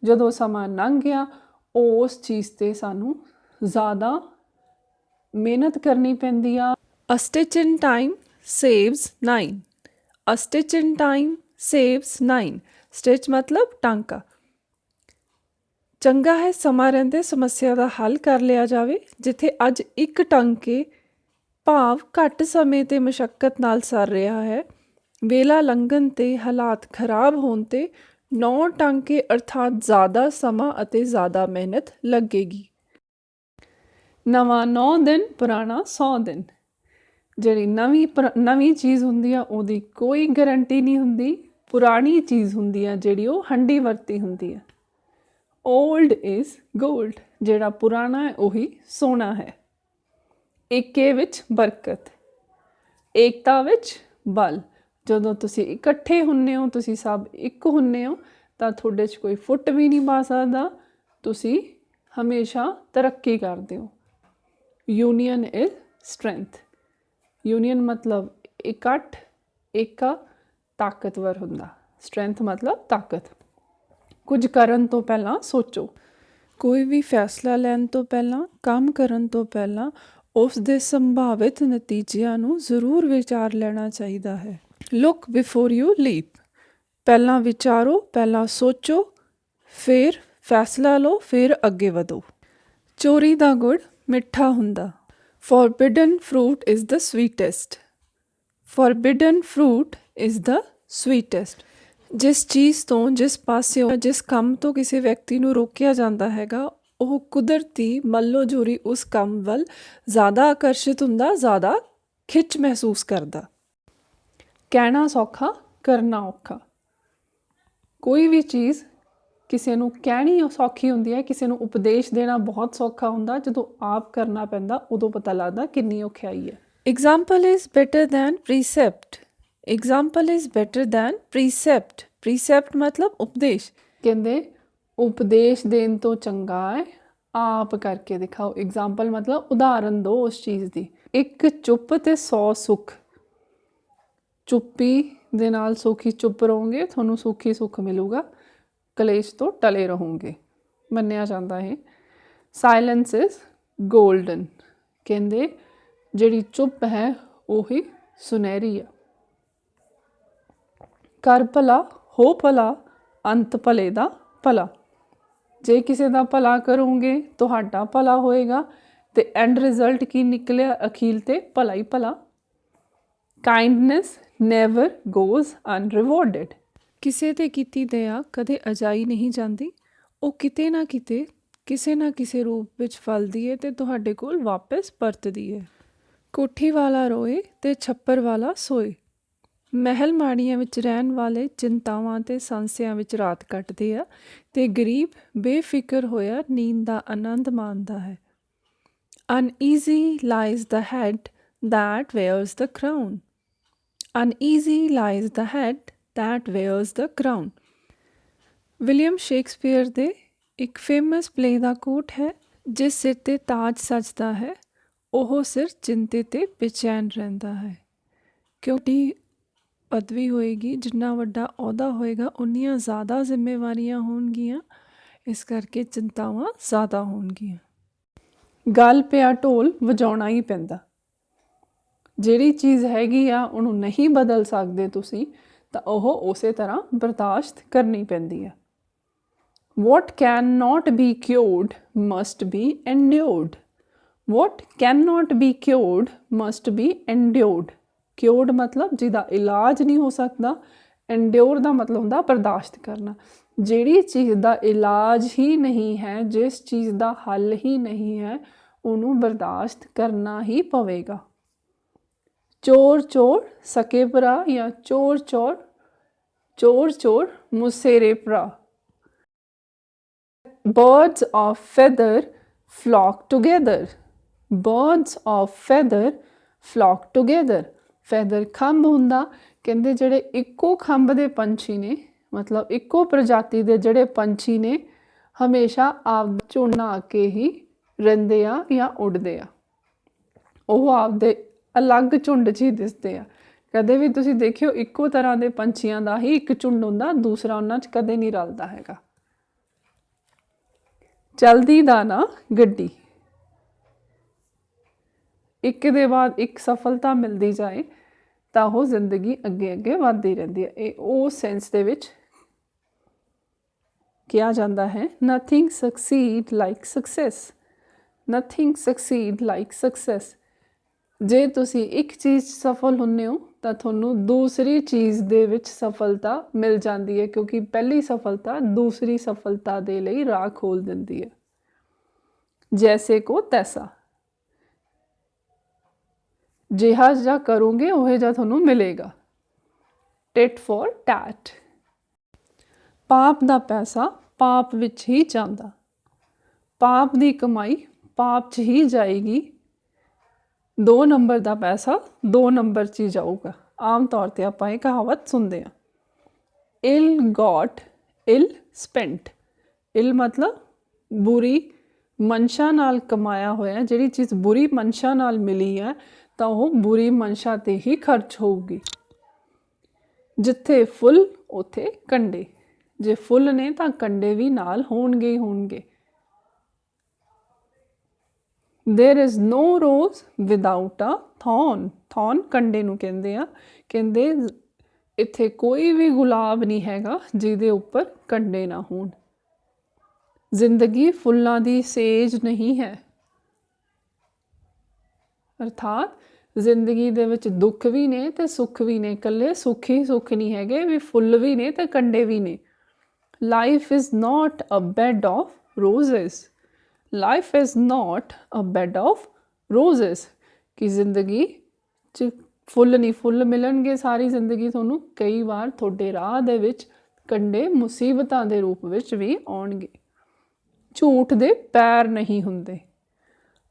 ਜਦੋਂ ਸਮਾਂ ਲੰਘ ਗਿਆ, ਉਸ ਚੀਜ਼ 'ਤੇ ਸਾਨੂੰ ਜ਼ਿਆਦਾ ਮਿਹਨਤ ਕਰਨੀ ਪੈਂਦੀ ਆ। A stitch in time saves nine. A stitch in time saves nine. Stitch ਮਤਲਬ ਟਾਂਕਾ। ਚੰਗਾ ਹੈ ਸਮਾਂ ਰਹਿੰਦੇ ਸਮੱਸਿਆ ਦਾ ਹੱਲ ਕਰ ਲਿਆ ਜਾਵੇ। ਜਿੱਥੇ ਅੱਜ ਇੱਕ ਟਾਂਕੇ ਭਾਵ ਘੱਟ ਸਮੇਂ ਤੇ ਮੁਸ਼ੱਕਤ ਨਾਲ ਸਰ ਰਿਹਾ ਹੈ, ਵੇਲਾ ਲੰਘਣ ਤੇ ਹਾਲਾਤ ਖਰਾਬ ਹੋਣ ਤੇ 9 ਟਾਂਕੇ ਅਰਥਾਤ ਜ਼ਿਆਦਾ ਸਮਾਂ ਅਤੇ ਜ਼ਿਆਦਾ ਮਿਹਨਤ ਲੱਗੇਗੀ। ਨਵਾਂ 9 ਦਿਨ, ਪੁਰਾਣਾ 100 ਦਿਨ। ਜਿਹੜੀ ਨਵੀਂ ਚੀਜ਼ ਹੁੰਦੀ ਆ ਉਹਦੀ ਕੋਈ ਗਰੰਟੀ ਨਹੀਂ ਹੁੰਦੀ। ਪੁਰਾਣੀ ਚੀਜ਼ ਹੁੰਦੀ ਆ ਜਿਹੜੀ ਉਹ ਹੰਡੀ ਵਰਤੀ ਹੁੰਦੀ ਆ। Old is gold. ਜਿਹੜਾ ਪੁਰਾਣਾ ਹੈ ਉਹੀ ਸੋਨਾ ਹੈ। ਏਕੇ ਵਿੱਚ ਬਰਕਤ, ਏਕਤਾ ਵਿੱਚ ਬਲ। ਜਦੋਂ ਤੁਸੀਂ ਇਕੱਠੇ ਹੁੰਦੇ ਹੋ, ਤੁਸੀਂ ਸਭ ਇੱਕ ਹੁੰਦੇ ਹੋ, ਤਾਂ ਤੁਹਾਡੇ 'ਚ ਕੋਈ ਫੁੱਟ ਵੀ ਨਹੀਂ ਪਾ ਸਕਦਾ। ਤੁਸੀਂ ਹਮੇਸ਼ਾ ਤਰੱਕੀ ਕਰਦੇ ਹੋ। Union is strength. ਯੂਨੀਅਨ ਮਤਲਬ ਇਕੱਠ, ਏਕਾ, ਤਾਕਤਵਰ ਹੁੰਦਾ। ਸਟਰੈਂਥ ਮਤਲਬ ਤਾਕਤ। ਕੁਝ ਕਰਨ ਤੋਂ ਪਹਿਲਾਂ ਸੋਚੋ। ਕੋਈ ਵੀ ਫੈਸਲਾ ਲੈਣ ਤੋਂ ਪਹਿਲਾਂ, ਕੰਮ ਕਰਨ ਤੋਂ ਪਹਿਲਾਂ ਉਸ ਦੇ ਸੰਭਾਵਿਤ ਨਤੀਜਿਆਂ ਨੂੰ ਜ਼ਰੂਰ ਵਿਚਾਰ ਲੈਣਾ ਚਾਹੀਦਾ ਹੈ। Look before you leap. ਪਹਿਲਾਂ ਵਿਚਾਰੋ, ਪਹਿਲਾਂ ਸੋਚੋ, ਫਿਰ ਫੈਸਲਾ ਲਓ, ਫਿਰ ਅੱਗੇ ਵਧੋ। ਚੋਰੀ ਦਾ ਗੁੜ ਮਿੱਠਾ ਹੁੰਦਾ। Forbidden fruit is the sweetest. Forbidden fruit is the sweetest. ਜਿਸ ਚੀਜ਼ ਤੋਂ, ਜਿਸ ਪਾਸਿਓਂ, ਜਿਸ ਕੰਮ ਤੋਂ ਕਿਸੇ ਵਿਅਕਤੀ ਨੂੰ ਰੋਕਿਆ ਜਾਂਦਾ ਹੈਗਾ, ਉਹ ਕੁਦਰਤੀ ਮੱਲੋ ਜੋਰੀ ਉਸ ਕੰਮ ਵੱਲ ਜ਼ਿਆਦਾ ਆਕਰਸ਼ਿਤ ਹੁੰਦਾ, ਜ਼ਿਆਦਾ ਖਿੱਚ ਮਹਿਸੂਸ ਕਰਦਾ। ਕਹਿਣਾ ਸੌਖਾ ਕਰਨਾ ਔਖਾ। ਕੋਈ ਵੀ ਚੀਜ਼ ਕਿਸੇ ਨੂੰ ਕਹਿਣੀ ਸੌਖੀ ਹੁੰਦੀ ਹੈ, ਕਿਸੇ ਨੂੰ ਉਪਦੇਸ਼ ਦੇਣਾ ਬਹੁਤ ਸੌਖਾ ਹੁੰਦਾ, ਜਦੋਂ ਆਪ ਕਰਨਾ ਪੈਂਦਾ ਉਦੋਂ ਪਤਾ ਲੱਗਦਾ ਕਿੰਨੀ ਔਖਿਆਈ ਹੈ। Example is better than precept. Example is better than precept. Precept ਮਤਲਬ ਉਪਦੇਸ਼। ਕਹਿੰਦੇ ਉਪਦੇਸ਼ ਦੇਣ ਤੋਂ ਚੰਗਾ ਹੈ ਆਪ ਕਰਕੇ ਦਿਖਾਓ। ਐਗਜ਼ਾਮਪਲ ਮਤਲਬ ਉਦਾਹਰਨ ਦਿਓ ਉਸ ਚੀਜ਼ ਦੀ। ਇੱਕ ਚੁੱਪ ਤੇ 100 ਸੁੱਖ। ਚੁੱਪੀ ਦੇ ਨਾਲ ਸੌਖੀ ਚੁੱਪ ਰਹੋਗੇ, ਤੁਹਾਨੂੰ ਸੌਖੀ ਸੁੱਖ ਮਿਲੂਗਾ, ਕਲੇਸ਼ ਤੋਂ ਟਲੇ ਰਹੋਗੇ, ਮੰਨਿਆ ਜਾਂਦਾ ਹੈ। Silence is golden. ਕਹਿੰਦੇ ਜਿਹੜੀ ਚੁੱਪ ਹੈ ਉਹੀ ਸੁਨਹਿਰੀ ਆ। ਕਰ ਭਲਾ ਹੋ ਭਲਾ ਅੰਤ ਭਲੇ ਦਾ ਭਲਾ। ਜੇ ਕਿਸੇ ਦਾ ਭਲਾ ਕਰੋਗੇ ਤੁਹਾਡਾ ਭਲਾ ਹੋਏਗਾ ਤੇ ਐਂਡ ਰਿਜ਼ਲਟ ਕੀ ਨਿਕਲਿਆ ਅਖੀਰ ਤੇ ਭਲਾ ਹੀ ਭਲਾ। Kindness never goes unrewarded. ਕਿਸੇ ਤੇ ਕੀਤੀ ਦਇਆ ਕਦੇ ਅਜਾਈ ਨਹੀਂ ਜਾਂਦੀ, ਉਹ ਕਿਤੇ ਨਾ ਕਿਤੇ ਕਿਸੇ ਨਾ ਕਿਸੇ ਰੂਪ ਵਿੱਚ ਫਲਦੀ ਹੈ ਤੇ ਤੁਹਾਡੇ ਕੋਲ ਵਾਪਸ ਪਰਤਦੀ ਹੈ। ਕੋਠੀ ਵਾਲਾ ਰੋਏ ਤੇ ਛੱਪਰ ਵਾਲਾ ਸੋਏ। ਮਹਿਲ ਮਾੜੀਆਂ ਵਿੱਚ ਰਹਿਣ ਵਾਲੇ ਚਿੰਤਾਵਾਂ ਤੇ ਸੰਸਿਆਂ ਵਿੱਚ ਰਾਤ ਕੱਟਦੇ ਆ ਤੇ ਗਰੀਬ ਬੇਫਿਕਰ ਹੋਇਆ ਨੀਂਦ ਦਾ ਆਨੰਦ ਮਾਣਦਾ ਹੈ। Uneasy lies the head that wears the crown. Uneasy lies the head that wears the crown. William Shakespeare ਦੇ ਇੱਕ ਫੇਮਸ ਪਲੇ ਦਾ ਕੋਟ ਹੈ, ਜਿਸ ਸਿਰ ਤੇ ਤਾਜ ਸਜਦਾ ਹੈ ਉਹ ਸਿਰ ਚਿੰਤੇ ਤੇ ਬੇਚੈਨ ਰਹਿੰਦਾ ਹੈ। ਕਿਉਂਕਿ ਪਦਵੀ ਹੋਏਗੀ, ਜਿੰਨਾ ਵੱਡਾ ਅਹੁਦਾ ਹੋਏਗਾ ਉਨੀਆਂ ਜ਼ਿਆਦਾ ਜ਼ਿੰਮੇਵਾਰੀਆਂ ਹੋਣਗੀਆਂ, ਇਸ ਕਰਕੇ ਚਿੰਤਾਵਾਂ ਜ਼ਿਆਦਾ ਹੋਣਗੀਆਂ। ਗੱਲ ਪਿਆ ਢੋਲ ਵਜਾਉਣਾ ਹੀ ਪੈਂਦਾ। ਜਿਹੜੀ ਚੀਜ਼ ਹੈਗੀ ਆ ਉਹਨੂੰ ਨਹੀਂ ਬਦਲ ਸਕਦੇ ਤੁਸੀਂ, ਤਾਂ ਉਹ ਉਸੇ ਤਰ੍ਹਾਂ ਬਰਦਾਸ਼ਤ ਕਰਨੀ ਪੈਂਦੀ ਹੈ। What cannot be cured must be endured. What cannot be cured must be endured. Cured ਮਤਲਬ ਜਿਹਦਾ ਇਲਾਜ ਨਹੀਂ ਹੋ ਸਕਦਾ, endure ਦਾ ਮਤਲਬ ਹੁੰਦਾ ਬਰਦਾਸ਼ਤ ਕਰਨਾ। ਜਿਹੜੀ ਚੀਜ਼ ਦਾ ਇਲਾਜ ਹੀ ਨਹੀਂ ਹੈ, ਜਿਸ ਚੀਜ਼ ਦਾ ਹੱਲ ਹੀ ਨਹੀਂ ਹੈ, ਉਹਨੂੰ ਬਰਦਾਸ਼ਤ ਕਰਨਾ ਹੀ ਪਵੇਗਾ। ਚੋਰ ਚੋਰ ਸਕੇ ਭਰਾ ਜਾਂ ਚੋਰ ਚੋਰ ਚੋਰ ਚੋਰ ਮੁਸੇਰੇ ਭਰਾ। Birds of feather flock together. Birds of feather flock together. feather ਖੰਭ ਹੁੰਦਾ। ਕਹਿੰਦੇ ਜਿਹੜੇ ਇੱਕੋ ਖੰਭ ਦੇ ਪੰਛੀ ਨੇ, ਮਤਲਬ ਇੱਕੋ ਪ੍ਰਜਾਤੀ ਦੇ ਜਿਹੜੇ ਪੰਛੀ ਨੇ, ਹਮੇਸ਼ਾ ਆਪ ਝੁੰਡ ਬਣਾ ਕੇ ਹੀ ਰਹਿੰਦੇ ਆ ਜਾਂ ਉੱਡਦੇ ਆ। ਉਹ ਆਪਦੇ ਅਲੱਗ ਝੁੰਡ 'ਚ ਹੀ ਦਿਸਦੇ ਆ। ਕਦੇ ਵੀ ਤੁਸੀਂ ਦੇਖਿਓ ਇੱਕੋ ਤਰ੍ਹਾਂ ਦੇ ਪੰਛੀਆਂ ਦਾ ਹੀ ਇੱਕ ਝੁੰਡ ਹੁੰਦਾ, ਦੂਸਰਾ ਉਹਨਾਂ 'ਚ ਕਦੇ ਨਹੀਂ ਰਲਦਾ ਹੈਗਾ। ਚਲਦੀ ਦਾ ਨਾ ਗੱਡੀ। ਇੱਕ ਦੇ ਬਾਅਦ ਇੱਕ ਸਫਲਤਾ ਮਿਲਦੀ ਜਾਏ ਤਾਂ ਉਹ ਜ਼ਿੰਦਗੀ ਅੱਗੇ ਅੱਗੇ ਵੱਧਦੀ ਰਹਿੰਦੀ ਹੈ। ਇਹ ਉਸ ਸੈਂਸ ਦੇ ਵਿੱਚ ਕਿਹਾ ਜਾਂਦਾ ਹੈ, nothing succeed like success. Nothing succeed like success. ਜੇ ਤੁਸੀਂ ਇੱਕ ਚੀਜ਼ ਸਫਲ ਹੁੰਦੇ ਹੋ ਤਾਂ ਤੁਹਾਨੂੰ ਦੂਸਰੀ ਚੀਜ਼ ਦੇ ਵਿੱਚ ਸਫਲਤਾ ਮਿਲ ਜਾਂਦੀ ਹੈ, ਕਿਉਂਕਿ ਪਹਿਲੀ ਸਫਲਤਾ ਦੂਸਰੀ ਸਫਲਤਾ ਦੇ ਲਈ ਰਾਹ ਖੋਲ ਦਿੰਦੀ ਹੈ। ਜੈਸੇ ਕੋ ਤੈਸਾ। ਜਿਹਾ ਜਿਹਾ ਕਰੋਗੇ ਉਹ ਜਿਹਾ ਤੁਹਾਨੂੰ ਮਿਲੇਗਾ। Tit for tat. ਪਾਪ ਦਾ ਪੈਸਾ ਪਾਪ ਵਿੱਚ ਹੀ ਜਾਂਦਾ। ਪਾਪ ਦੀ ਕਮਾਈ ਪਾਪ 'ਚ ਹੀ ਜਾਏਗੀ। 2 ਨੰਬਰ ਦਾ ਪੈਸਾ 2 ਨੰਬਰ 'ਚ ਹੀ ਜਾਊਗਾ। ਆਮ ਤੌਰ 'ਤੇ ਆਪਾਂ ਇਹ ਕਹਾਵਤ ਸੁਣਦੇ ਹਾਂ। ਇਲ ਗॉट ਇਲ ਸਪੈਂਟ। ਇਲ ਮਤਲਬ ਬੁਰੀ ਮਨਸ਼ਾ ਨਾਲ ਕਮਾਇਆ ਹੋਇਆ। ਜਿਹੜੀ ਚੀਜ਼ ਬੁਰੀ ਮਨਸ਼ਾ ਨਾਲ ਮਿਲੀ ਹੈ ਤਾਂ ਉਹ ਬੁਰੀ ਮਨਸ਼ਾ 'ਤੇ ਹੀ ਖਰਚ ਹੋਊਗੀ। ਜਿੱਥੇ ਫੁੱਲ ਉੱਥੇ ਕੰਡੇ। ਜੇ ਫੁੱਲ ਨੇ ਤਾਂ ਕੰਡੇ ਵੀ ਨਾਲ ਹੋਣਗੇ ਹੀ ਹੋਣਗੇ। There is no rose without a thorn. Thorn ਕੰਡੇ ਨੂੰ ਕਹਿੰਦੇ ਆ। ਕਹਿੰਦੇ ਇੱਥੇ ਕੋਈ ਵੀ ਗੁਲਾਬ ਨਹੀਂ ਹੈਗਾ ਜਿਹਦੇ ਉੱਪਰ ਕੰਡੇ ਨਾ ਹੋਣ। ਜ਼ਿੰਦਗੀ ਫੁੱਲਾਂ ਦੀ ਸੇਜ ਨਹੀਂ ਹੈ। ਅਰਥਾਤ ਜ਼ਿੰਦਗੀ ਦੇ ਵਿੱਚ ਦੁੱਖ ਵੀ ਨੇ ਤੇ ਸੁੱਖ ਵੀ ਨੇ। ਇਕੱਲੇ ਸੁੱਖ ਹੀ ਸੁੱਖ ਨਹੀਂ ਹੈਗੇ, ਵੀ ਫੁੱਲ ਵੀ ਨੇ ਤੇ ਕੰਡੇ ਵੀ ਨੇ। Life is not a bed of roses. Life is not a bed of roses. ਕਿ ਜ਼ਿੰਦਗੀ 'ਚ ਫੁੱਲ ਨਹੀਂ, ਫੁੱਲ ਮਿਲਣਗੇ ਸਾਰੀ ਜ਼ਿੰਦਗੀ ਤੁਹਾਨੂੰ, ਕਈ ਵਾਰ ਤੁਹਾਡੇ ਰਾਹ ਦੇ ਵਿੱਚ ਕੰਢੇ ਮੁਸੀਬਤਾਂ ਦੇ ਰੂਪ ਵਿੱਚ ਵੀ ਆਉਣਗੇ। ਝੂਠ ਦੇ ਪੈਰ ਨਹੀਂ ਹੁੰਦੇ।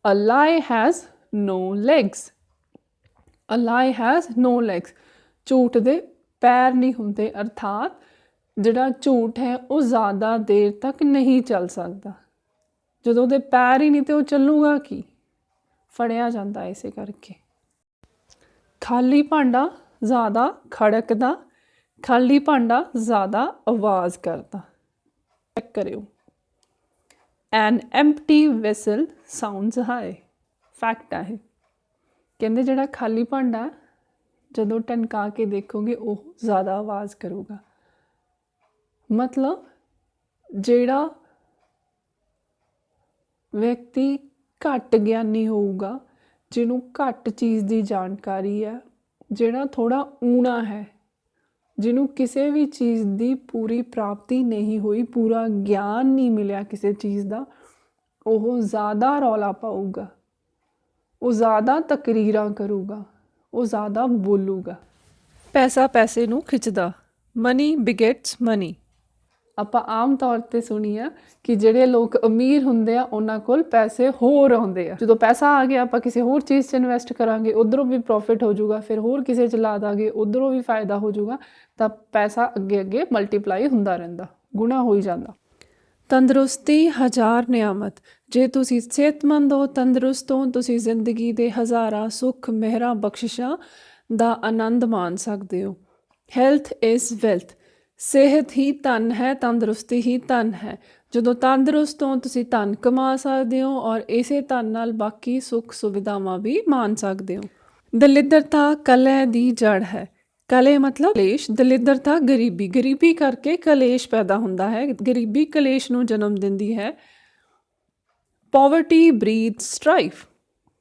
A lie has no legs. A lie has no legs. ਝੂਠ ਦੇ ਪੈਰ ਨਹੀਂ ਹੁੰਦੇ, ਅਰਥਾਤ ਜਿਹੜਾ ਝੂਠ ਹੈ ਉਹ ਜ਼ਿਆਦਾ ਦੇਰ ਤੱਕ ਨਹੀਂ ਚੱਲ ਸਕਦਾ। ਜਦੋਂ ਉਹਦੇ ਪੈਰ ਹੀ ਨਹੀਂ ਤੇ ਉਹ ਚੱਲੂਗਾ ਕੀ? ਫੜਿਆ ਜਾਂਦਾ ਇਸੇ ਕਰਕੇ। ਖਾਲੀ ਭਾਂਡਾ ਜ਼ਿਆਦਾ ਖੜਕਦਾ, ਖਾਲੀ ਭਾਂਡਾ ਜ਼ਿਆਦਾ ਆਵਾਜ਼ ਕਰਦਾ। ਚੈੱਕ ਕਰਿਓ। An empty vessel sounds high. Fact ਹੈ। ਕਹਿੰਦੇ ਜਿਹੜਾ ਖਾਲੀ ਭਾਂਡਾ ਜਦੋਂ ਟਨਕਾ ਕੇ ਦੇਖੋਗੇ ਉਹ ਜ਼ਿਆਦਾ ਆਵਾਜ਼ ਕਰੂਗਾ। ਮਤਲਬ ਜਿਹੜਾ ਵਿਅਕਤੀ ਘੱਟ ਗਿਆਨੀ ਹੋਊਗਾ, ਜਿਹਨੂੰ ਘੱਟ ਚੀਜ਼ ਦੀ ਜਾਣਕਾਰੀ ਹੈ, ਜਿਹੜਾ ਥੋੜ੍ਹਾ ਊਣਾ ਹੈ, ਜਿਹਨੂੰ ਕਿਸੇ ਵੀ ਚੀਜ਼ ਦੀ ਪੂਰੀ ਪ੍ਰਾਪਤੀ ਨਹੀਂ ਹੋਈ, ਪੂਰਾ ਗਿਆਨ ਨਹੀਂ ਮਿਲਿਆ ਕਿਸੇ ਚੀਜ਼ ਦਾ, ਉਹ ਜ਼ਿਆਦਾ ਰੌਲਾ ਪਾਊਗਾ, ਉਹ ਜ਼ਿਆਦਾ ਤਕਰੀਰਾਂ ਕਰੂਗਾ, ਉਹ ਜ਼ਿਆਦਾ ਬੋਲੂਗਾ। ਪੈਸਾ ਪੈਸੇ ਨੂੰ ਖਿੱਚਦਾ। Money begets money. ਆਪਾਂ ਆਮ ਤੌਰ 'ਤੇ ਸੁਣੀ ਆ ਕਿ ਜਿਹੜੇ ਲੋਕ ਅਮੀਰ ਹੁੰਦੇ ਆ ਉਹਨਾਂ ਕੋਲ ਪੈਸੇ ਹੋਰ ਆਉਂਦੇ ਆ। ਜਦੋਂ ਪੈਸਾ ਆ ਗਿਆ ਆਪਾਂ ਕਿਸੇ ਹੋਰ ਚੀਜ਼ 'ਚ ਇਨਵੈਸਟ ਕਰਾਂਗੇ, ਉੱਧਰੋਂ ਵੀ ਪ੍ਰੋਫਿਟ ਹੋ ਜਾਊਗਾ, ਫਿਰ ਹੋਰ ਕਿਸੇ 'ਚ ਲਾ ਦਾਂਗੇ, ਉੱਧਰੋਂ ਵੀ ਫਾਇਦਾ ਹੋ ਜਾਊਗਾ, ਤਾਂ ਪੈਸਾ ਅੱਗੇ ਅੱਗੇ ਮਲਟੀਪਲਾਈ ਹੁੰਦਾ ਰਹਿੰਦਾ, ਗੁਣਾ ਹੋਈ ਜਾਂਦਾ। ਤੰਦਰੁਸਤੀ ਹਜ਼ਾਰ ਨਿਆਮਤ। ਜੇ ਤੁਸੀਂ ਸਿਹਤਮੰਦ ਹੋ, ਤੰਦਰੁਸਤ ਹੋ, ਤੁਸੀਂ ਜ਼ਿੰਦਗੀ ਦੇ ਹਜ਼ਾਰਾਂ ਸੁੱਖ, ਮਿਹਰਾਂ, ਬਖਸ਼ਿਸ਼ਾਂ ਦਾ ਆਨੰਦ ਮਾਣ ਸਕਦੇ ਹੋ। Health is wealth. ਸਿਹਤ ਹੀ ਧਨ ਹੈ, ਤੰਦਰੁਸਤੀ ਹੀ ਧਨ ਹੈ। ਜਦੋਂ ਤੰਦਰੁਸਤ ਹੋ ਤੁਸੀਂ ਧਨ ਕਮਾ ਸਕਦੇ ਹੋ ਔਰ ਇਸੇ ਧਨ ਨਾਲ ਬਾਕੀ ਸੁੱਖ ਸੁਵਿਧਾਵਾਂ ਵੀ ਮਾਣ ਸਕਦੇ ਹੋ। ਦਲਿੱਦਰਤਾ ਕਲਹ ਦੀ ਜੜ ਹੈ। ਕਲਹ ਮਤਲਬ ਕਲੇਸ਼, ਦਲਿੱਦਰਤਾ ਗਰੀਬੀ। ਗਰੀਬੀ ਕਰਕੇ ਕਲੇਸ਼ ਪੈਦਾ ਹੁੰਦਾ ਹੈ, ਗਰੀਬੀ ਕਲੇਸ਼ ਨੂੰ ਜਨਮ ਦਿੰਦੀ ਹੈ। Poverty breed strife.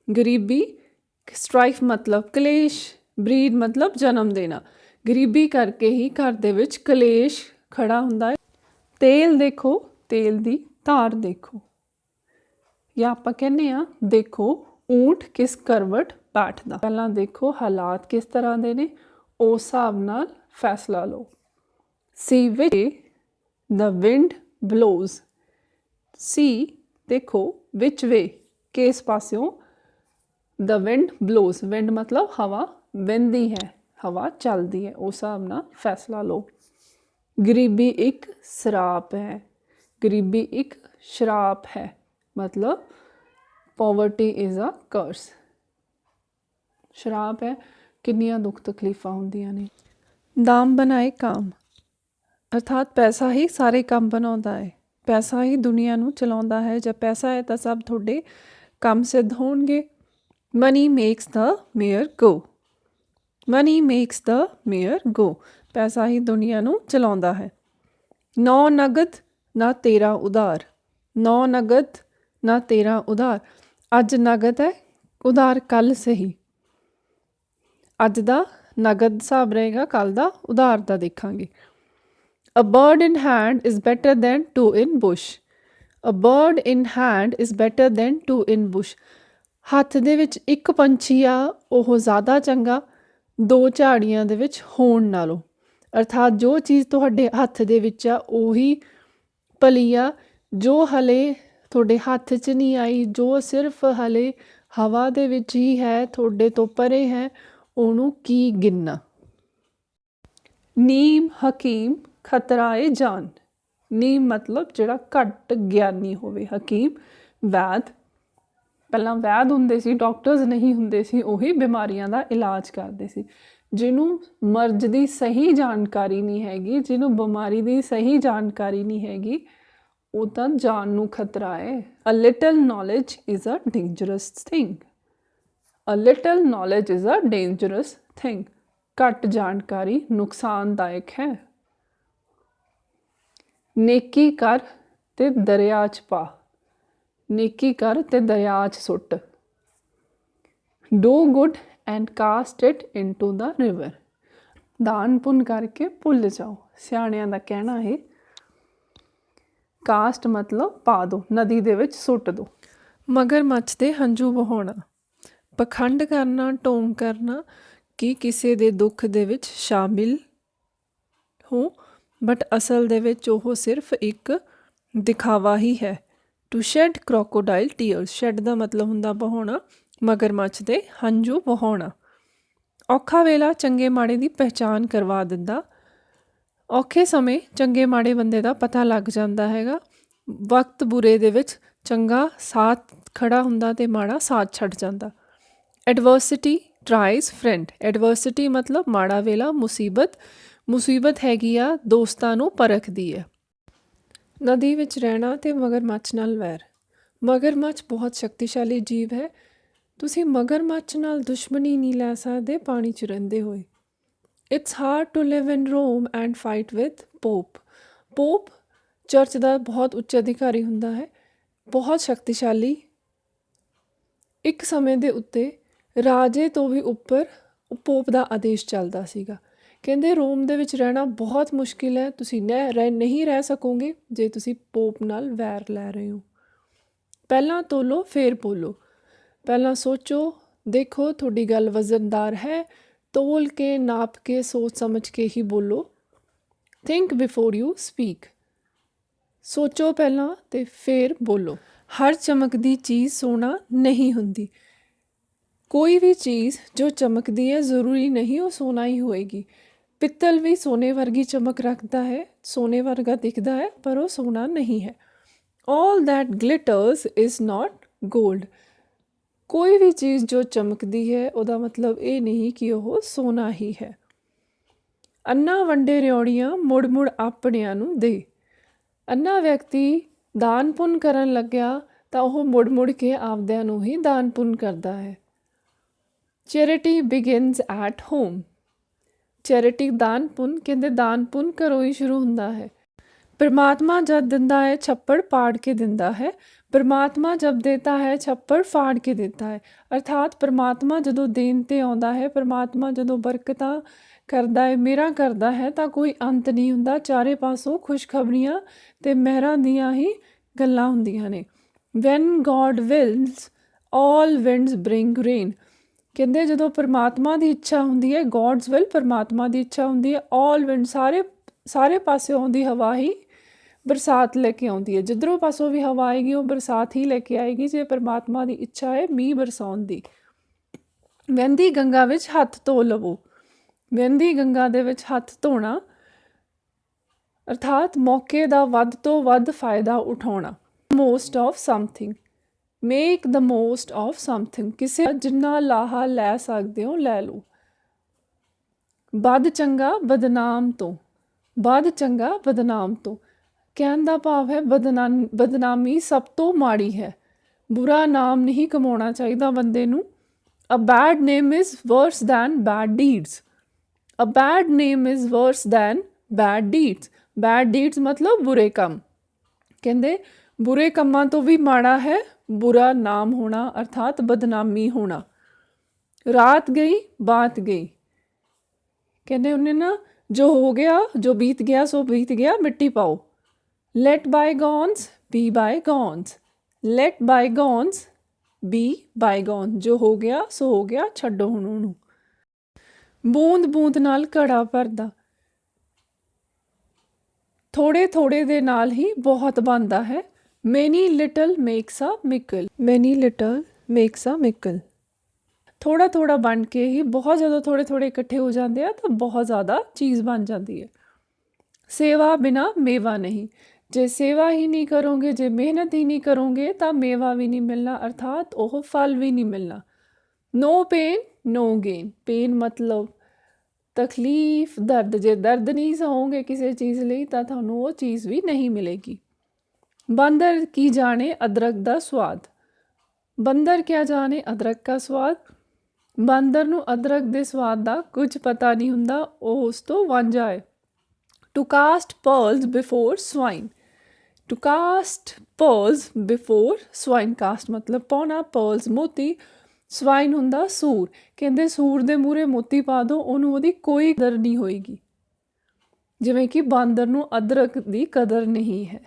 ਗਰੀਬੀ, ਸਟਰਾਈਫ ਮਤਲਬ ਕਲੇਸ਼, ਬਰੀਡ ਮਤਲਬ ਜਨਮ ਦੇਣਾ। ਗਰੀਬੀ ਕਰਕੇ ਹੀ ਘਰ ਦੇ ਵਿੱਚ ਕਲੇਸ਼ ਖੜਾ ਹੁੰਦਾ ਹੈ। ਤੇਲ ਦੇਖੋ, ਤੇਲ ਦੀ ਧਾਰ ਦੇਖੋ, ਜਾਂ ਆਪਾਂ ਕਹਿੰਦੇ ਹਾਂ ਦੇਖੋ ਊਂਠ ਕਿਸ ਕਰਵਟ ਬੈਠਦਾ। ਪਹਿਲਾਂ ਦੇਖੋ ਹਾਲਾਤ ਕਿਸ ਤਰ੍ਹਾਂ ਦੇ ਨੇ, ਉਸ ਹਿਸਾਬ ਨਾਲ ਫੈਸਲਾ ਲਓ। ਸੀ ਵਿਚ ਦ ਵਿੰਡ ਬਲੋਜ਼। ਸੀ ਦੇਖੋ ਵਿਚ ਵੇ, ਕਿਸ ਪਾਸਿਓਂ ਦ ਵਿੰਡ ਬਲੋਜ਼। ਵਿੰਡ ਮਤਲਬ ਹਵਾ ਵਹਿੰਦੀ ਹੈ, ਹਵਾ ਚੱਲਦੀ ਹੈ, ਉਸ ਹਿਸਾਬ ਨਾਲ ਫੈਸਲਾ ਲਓ। ਗਰੀਬੀ ਇੱਕ ਸਰਾਪ ਹੈ। ਗਰੀਬੀ ਇੱਕ ਸ਼ਰਾਪ ਹੈ, ਮਤਲਬ ਪੋਵਰਟੀ ਇਜ਼ ਅ ਕਰਸ। ਸ਼ਰਾਪ ਹੈ, ਕਿੰਨੀਆਂ ਦੁੱਖ ਤਕਲੀਫਾਂ ਹੁੰਦੀਆਂ ਨੇ। ਦਾਮ ਬਣਾਏ ਕਾਮ, ਅਰਥਾਤ ਪੈਸਾ ਹੀ ਸਾਰੇ ਕੰਮ ਬਣਾਉਂਦਾ ਹੈ, ਪੈਸਾ ਹੀ ਦੁਨੀਆ ਨੂੰ ਚਲਾਉਂਦਾ ਹੈ। ਜਦ ਪੈਸਾ ਹੈ ਤਾਂ ਸਭ ਤੁਹਾਡੇ ਕੰਮ ਸਿੱਧ ਹੋਣਗੇ। ਮਨੀ ਮੇਕਸ ਦ ਮੇਅਰ ਗੋ। ਮਨੀ ਮੇਕਸ ਦ ਮੇਅਰ ਗੋ। ਪੈਸਾ ਹੀ ਦੁਨੀਆ ਨੂੰ ਚਲਾਉਂਦਾ ਹੈ। ਨੌ ਨਗਦ ਨਾ ਤੇਰਾ ਉਧਾਰ। ਨੌ ਨਗਦ ਨਾ ਤੇਰਾ ਉਧਾਰ। ਅੱਜ ਨਗਦ ਹੈ, ਉਧਾਰ ਕੱਲ੍ਹ ਸਹੀ। ਅੱਜ ਦਾ ਨਗਦ ਹਿਸਾਬ ਰਹੇਗਾ, ਕੱਲ੍ਹ ਦਾ ਉਧਾਰ ਦਾ ਦੇਖਾਂਗੇ। A bird in hand is better than two in bush. A bird in hand is better than two in bush. ਹੱਥ ਦੇ ਵਿੱਚ ਇੱਕ ਪੰਛੀ ਆ ਉਹ ਜ਼ਿਆਦਾ ਚੰਗਾ ਦੋ ਝਾੜੀਆਂ ਦੇ ਵਿੱਚ ਹੋਣ ਨਾਲੋਂ। ਅਰਥਾਤ ਜੋ ਚੀਜ਼ ਤੁਹਾਡੇ ਹੱਥ ਦੇ ਵਿੱਚ ਆ ਉਹੀ ਭਲੀ ਆ, ਜੋ ਹਲੇ ਤੁਹਾਡੇ ਹੱਥ 'ਚ ਨਹੀਂ ਆਈ, ਜੋ ਸਿਰਫ ਹਲੇ ਹਵਾ ਦੇ ਵਿੱਚ ਹੀ ਹੈ, ਤੁਹਾਡੇ ਤੋਂ ਪਰੇ ਹੈ, ਉਹਨੂੰ ਕੀ ਗਿਣਨਾ। ਨੀਮ ਹਕੀਮ ਖਤਰਾ ਏ ਜਾਨ। ਨੀਮ ਮਤਲਬ ਜਿਹੜਾ ਘੱਟ ਗਿਆਨੀ ਹੋਵੇ, ਹਕੀਮ ਵੈਦ। ਪਹਿਲਾਂ ਵੈਦ ਹੁੰਦੇ ਸੀ, ਡਾਕਟਰਸ ਨਹੀਂ ਹੁੰਦੇ ਸੀ, ਉਹੀ ਬਿਮਾਰੀਆਂ ਦਾ ਇਲਾਜ ਕਰਦੇ ਸੀ। ਜਿਹਨੂੰ ਮਰਜ਼ ਦੀ ਸਹੀ ਜਾਣਕਾਰੀ ਨਹੀਂ ਹੈਗੀ, ਜਿਹਨੂੰ ਬਿਮਾਰੀ ਦੀ ਸਹੀ ਜਾਣਕਾਰੀ ਨਹੀਂ ਹੈਗੀ, ਉਹ ਤਾਂ ਜਾਨ ਨੂੰ ਖਤਰਾ ਹੈ। A little knowledge is a dangerous thing. A little knowledge is a dangerous thing. ਘੱਟ ਜਾਣਕਾਰੀ ਨੁਕਸਾਨਦਾਇਕ ਹੈ। ਨੇਕੀ ਕਰ ਤੇ ਦਰਿਆ 'ਚ ਪਾ। ਨੇਕੀ ਕਰ ਤੇ ਦਰਿਆ 'ਚ ਸੁੱਟ। Do good and cast it into the river. ਦਾਨ ਪੁੰਨ ਕਰਕੇ ਭੁੱਲ ਜਾਓ। ਸਿਆਣਿਆਂ ਦਾ ਕਹਿਣਾ ਹੈ। ਕਾਸਟ ਮਤਲਬ ਪਾ ਦਿਓ, ਨਦੀ ਦੇ ਵਿੱਚ ਸੁੱਟ ਦਿਓ। ਮਗਰਮੱਛ ਦੇ ਹੰਝੂ ਵਹਾਉਣਾ। ਪਖੰਡ ਕਰਨਾ, ਢੋਂਗ ਕਰਨਾ ਕਿ ਕਿਸੇ ਦੇ ਦੁੱਖ ਦੇ ਵਿੱਚ ਸ਼ਾਮਿਲ ਹੋ, ਬਟ ਅਸਲ ਦੇ ਵਿੱਚ ਉਹ ਸਿਰਫ ਇੱਕ ਦਿਖਾਵਾ ਹੀ ਹੈ। To shed crocodile tears, shed ਦਾ ਮਤਲਬ ਹੁੰਦਾ ਵਹਾਉਣਾ, ਮਗਰਮੱਛ ਦੇ ਹੰਝੂ ਵਹਾਉਣਾ। ਔਖਾ ਵੇਲਾ ਚੰਗੇ ਮਾੜੇ ਦੀ ਪਹਿਚਾਣ ਕਰਵਾ ਦਿੰਦਾ। ਔਖੇ ਸਮੇਂ ਚੰਗੇ ਮਾੜੇ ਬੰਦੇ ਦਾ ਪਤਾ ਲੱਗ ਜਾਂਦਾ ਹੈਗਾ। ਵਕਤ ਬੁਰੇ ਦੇ ਵਿੱਚ ਚੰਗਾ ਸਾਥ ਖੜਾ ਹੁੰਦਾ ਅਤੇ ਮਾੜਾ ਸਾਥ ਛੱਡ ਜਾਂਦਾ। ਐਡਵਰਸਿਟੀ ਟਰਾਈਜ਼ ਫਰੈਂਡ, ਐਡਵਰਸਿਟੀ ਮਤਲਬ ਮਾੜਾ ਵੇਲਾ, ਮੁਸੀਬਤ। ਮੁਸੀਬਤ ਹੈਗੀ ਆ ਦੋਸਤਾਂ ਨੂੰ ਪਰਖਦੀ ਹੈ। ਨਦੀ ਵਿੱਚ ਰਹਿਣਾ ਅਤੇ ਮਗਰਮੱਛ ਨਾਲ ਵੈਰ। ਮਗਰਮੱਛ ਬਹੁਤ ਸ਼ਕਤੀਸ਼ਾਲੀ ਜੀਵ ਹੈ। ਤੁਸੀਂ ਮਗਰਮੱਛ ਨਾਲ ਦੁਸ਼ਮਣੀ ਨਹੀਂ ਲੈ ਸਕਦੇ ਪਾਣੀ 'ਚ ਰਹਿੰਦੇ ਹੋਏ। It's hard to live in Rome and fight with Pope. Pope church ਦਾ ਬਹੁਤ ਉੱਚ ਅਧਿਕਾਰੀ ਹੁੰਦਾ ਹੈ, ਬਹੁਤ ਸ਼ਕਤੀਸ਼ਾਲੀ। ਇੱਕ ਸਮੇਂ ਦੇ ਉੱਤੇ ਰਾਜੇ ਤੋਂ ਵੀ ਉੱਪਰ ਪੋਪ ਦਾ ਆਦੇਸ਼ ਚੱਲਦਾ ਸੀਗਾ। ਕਹਿੰਦੇ ਰੋਮ ਦੇ ਵਿੱਚ ਰਹਿਣਾ ਬਹੁਤ ਮੁਸ਼ਕਿਲ ਹੈ, ਤੁਸੀਂ ਨਹੀਂ ਰਹਿ ਸਕੋਗੇ ਜੇ ਤੁਸੀਂ ਪੋਪ ਨਾਲ ਵੈਰ ਲੈ ਰਹੇ ਹੋ। ਪਹਿਲਾਂ ਤੋਲੋ ਫੇਰ ਬੋਲੋ। ਪਹਿਲਾਂ ਸੋਚੋ, ਦੇਖੋ ਤੁਹਾਡੀ ਗੱਲ ਵਜ਼ਨਦਾਰ ਹੈ, ਤੋਲ ਕੇ ਨਾਪ ਕੇ ਸੋਚ ਸਮਝ ਕੇ ਹੀ ਬੋਲੋ। ਥਿੰਕ ਬਿਫੋਰ ਯੂ ਸਪੀਕ, ਸੋਚੋ ਪਹਿਲਾਂ ਅਤੇ ਫੇਰ ਬੋਲੋ। ਹਰ ਚਮਕਦੀ ਚੀਜ਼ ਸੋਨਾ ਨਹੀਂ ਹੁੰਦੀ। ਕੋਈ ਵੀ ਚੀਜ਼ ਜੋ ਚਮਕਦੀ ਹੈ ਜ਼ਰੂਰੀ ਨਹੀਂ ਉਹ ਸੋਨਾ ਹੀ ਹੋਏਗੀ। ਪਿੱਤਲ ਵੀ ਸੋਨੇ ਵਰਗੀ ਚਮਕ ਰੱਖਦਾ ਹੈ, ਸੋਨੇ ਵਰਗਾ ਦਿਖਦਾ ਹੈ, ਪਰ ਉਹ ਸੋਨਾ ਨਹੀਂ ਹੈ। All that glitters is not gold. ਕੋਈ ਵੀ ਚੀਜ਼ ਜੋ ਚਮਕਦੀ ਹੈ ਉਹਦਾ ਮਤਲਬ ਇਹ ਨਹੀਂ ਕਿ ਉਹ ਸੋਨਾ ਹੀ ਹੈ। ਅੰਨਾ ਵੰਡੇ ਰਿਉੜੀਆਂ ਮੁੜ ਮੁੜ ਆਪਣਿਆਂ ਨੂੰ ਦੇ। ਅੰਨਾ ਵਿਅਕਤੀ ਦਾਨ ਪੁੰਨ ਕਰਨ ਲੱਗਿਆ ਤਾਂ ਉਹ ਮੁੜ ਮੁੜ ਕੇ ਆਪਦਿਆਂ ਨੂੰ ਹੀ ਦਾਨ ਪੁੰਨ ਕਰਦਾ ਹੈ। Charity begins at home. Charity ਦਾਨ ਪੁੰਨ, ਕਹਿੰਦੇ ਦਾਨ ਪੁੰਨ ਘਰੋਂ ਹੀ ਸ਼ੁਰੂ ਹੁੰਦਾ ਹੈ। परमात्मा जब दिंदा है छप्पड़ पाड़ के दिंदा है। परमात्मा जब देता है छप्पड़ फाड़ के देता है। अर्थात परमात्मा जदों देन ते आउंदा है, परमात्मा जदों बरकतां करदा है, मेरा करदा है तां कोई अंत नहीं हुंदा। चारे पासों खुशखबरियां ते मेहरां दियां ही गल्लां हुंदियां ने। When God wills all winds bring rain। ਕਹਿੰਦੇ ਜਦੋਂ ਪਰਮਾਤਮਾ ਦੀ ਇੱਛਾ ਹੁੰਦੀ ਹੈ, ਗੋਡਸ ਵਿਲ, ਪਰਮਾਤਮਾ ਦੀ ਇੱਛਾ ਹੁੰਦੀ ਹੈ, ਆਲ ਵਿੰਡ ਸਾਰੇ ਪਾਸੇ ਆਉਂਦੀ ਹਵਾ ਹੀ ਬਰਸਾਤ ਲੈ ਕੇ ਆਉਂਦੀ ਹੈ। ਜਿੱਧਰੋਂ ਪਾਸੋਂ ਵੀ ਹਵਾ ਆਏਗੀ ਉਹ ਬਰਸਾਤ ਹੀ ਲੈ ਕੇ ਆਏਗੀ ਜੇ ਪਰਮਾਤਮਾ ਦੀ ਇੱਛਾ ਹੈ ਮੀਂਹ ਬਰਸਾਉਣ ਦੀ। ਵਹਿੰਦੀ ਗੰਗਾ ਵਿੱਚ ਹੱਥ ਧੋ ਲਵੋ। ਵਹਿੰਦੀ ਗੰਗਾ ਦੇ ਵਿੱਚ ਹੱਥ ਧੋਣਾ ਅਰਥਾਤ ਮੌਕੇ ਦਾ ਵੱਧ ਤੋਂ ਵੱਧ ਫਾਇਦਾ ਉਠਾਉਣਾ। Most of something, make the most of something, ਕਿਸੇ ਜਿੰਨਾ ਲਾਹਾ ਲੈ ਸਕਦੇ ਹੋ ਲੈ ਲਓ। ਬਦ ਚੰਗਾ ਬਦਨਾਮ ਤੋਂ, ਬਦ ਚੰਗਾ ਬਦਨਾਮ ਤੋਂ ਕਹਿਣ ਦਾ ਭਾਵ ਹੈ ਬਦਨਾਮੀ ਸਭ ਤੋਂ ਮਾੜੀ ਹੈ। ਬੁਰਾ ਨਾਮ ਨਹੀਂ ਕਮਾਉਣਾ ਚਾਹੀਦਾ ਬੰਦੇ ਨੂੰ। A bad name is worse than bad deeds. A bad name is worse than bad deeds. Bad deeds ਮਤਲਬ ਬੁਰੇ ਕੰਮ। ਕਹਿੰਦੇ ਬੁਰੇ ਕੰਮਾਂ ਤੋਂ ਵੀ ਮਾੜਾ ਹੈ ਬੁਰਾ ਨਾਮ ਹੋਣਾ ਅਰਥਾਤ ਬਦਨਾਮੀ ਹੋਣਾ। ਰਾਤ ਗਈ ਬਾਤ ਗਈ, ਕਹਿੰਦੇ ਉਹਨੇ ਨਾ ਜੋ ਹੋ ਗਿਆ ਜੋ ਬੀਤ ਗਿਆ ਸੋ ਬੀਤ ਗਿਆ ਮਿੱਟੀ ਪਾਓ। ਲੈਟ ਬਾਈਗੋਨਸ ਬੀ ਬਾਈਗੋਨਸ, ਲੈਟ ਬਾਈਗੋਨਸ ਬੀ ਬਾਈਗੋਨ, ਜੋ ਹੋ ਗਿਆ ਸੋ ਹੋ ਗਿਆ, ਛੱਡੋ ਹੁਣ ਉਹਨੂੰ। ਬੂੰਦ ਬੂੰਦ ਨਾਲ ਘੜਾ ਭਰਦਾ, ਥੋੜੇ ਥੋੜੇ ਦੇ ਨਾਲ ਹੀ ਬਹੁਤ ਬਣਦਾ ਹੈ। ਮੈਨੀ ਲਿਟਲ ਮੇਕਸ ਅ ਮਿਕਲ, ਮੈਨੀ ਲਿਟਲ ਮੇਕਸ ਅ ਮਿਕਲ। ਥੋੜਾ ਥੋੜਾ ਬਣ ਕੇ ਹੀ ਬਹੁਤ ਜਦੋਂ ਥੋੜੇ ਥੋੜੇ ਇਕੱਠੇ ਹੋ ਜਾਂਦੇ ਆ ਤਾਂ ਬਹੁਤ ਜ਼ਿਆਦਾ ਚੀਜ਼ ਬਣ ਜਾਂਦੀ ਹੈ। ਸੇਵਾ ਬਿਨਾ ਮੇਵਾ ਨਹੀਂ, ਜੇ ਸੇਵਾ ਹੀ ਨਹੀਂ ਕਰੋਗੇ, ਜੇ ਮਿਹਨਤ ਹੀ ਨਹੀਂ ਕਰੋਗੇ ਤਾਂ ਮੇਵਾ ਵੀ ਨਹੀਂ ਮਿਲਣਾ ਅਰਥਾਤ ਉਹ ਫਲ ਵੀ ਨਹੀਂ ਮਿਲਣਾ। ਨੋ ਪੇਨ ਨੋ ਗੇਨ, ਪੇਨ ਮਤਲਬ ਤਕਲੀਫ, ਦਰਦ। ਜੇ ਦਰਦ ਨਹੀਂ ਸਹੋਗੇ ਕਿਸੇ ਚੀਜ਼ ਲਈ ਤਾਂ ਤੁਹਾਨੂੰ ਉਹ ਚੀਜ਼ ਵੀ ਨਹੀਂ ਮਿਲੇਗੀ। ਬਾਂਦਰ ਕੀ ਜਾਣੇ ਅਦਰਕ ਦਾ ਸਵਾਦ, ਬੰਦਰ ਕਿਆ ਜਾਣੇ ਅਦਰਕ ਦਾ ਸਵਾਦ। ਬਾਂਦਰ ਨੂੰ ਅਦਰਕ ਦੇ ਸਵਾਦ ਦਾ ਕੁਝ ਪਤਾ ਨਹੀਂ ਹੁੰਦਾ, ਉਹ ਉਸ ਤੋਂ ਵਾਂਝਾ ਹੈ। To cast pearls before swine, to cast pearls before swine. Cast ਮਤਲਬ ਪਾਉਣਾ, ਪਰਲਸ ਮੋਤੀ, ਸਵਾਈਨ ਹੁੰਦਾ ਸੂਰ। ਕਹਿੰਦੇ ਸੂਰ ਦੇ ਮੂਹਰੇ ਮੋਤੀ ਪਾ ਦਿਓ ਉਹਨੂੰ ਉਹਦੀ ਕੋਈ ਕਦਰ ਨਹੀਂ ਹੋਏਗੀ। ਜਿਵੇਂ ਕਿ ਬਾਂਦਰ ਨੂੰ ਅਦਰਕ ਦੀ ਕਦਰ ਨਹੀਂ ਹੈ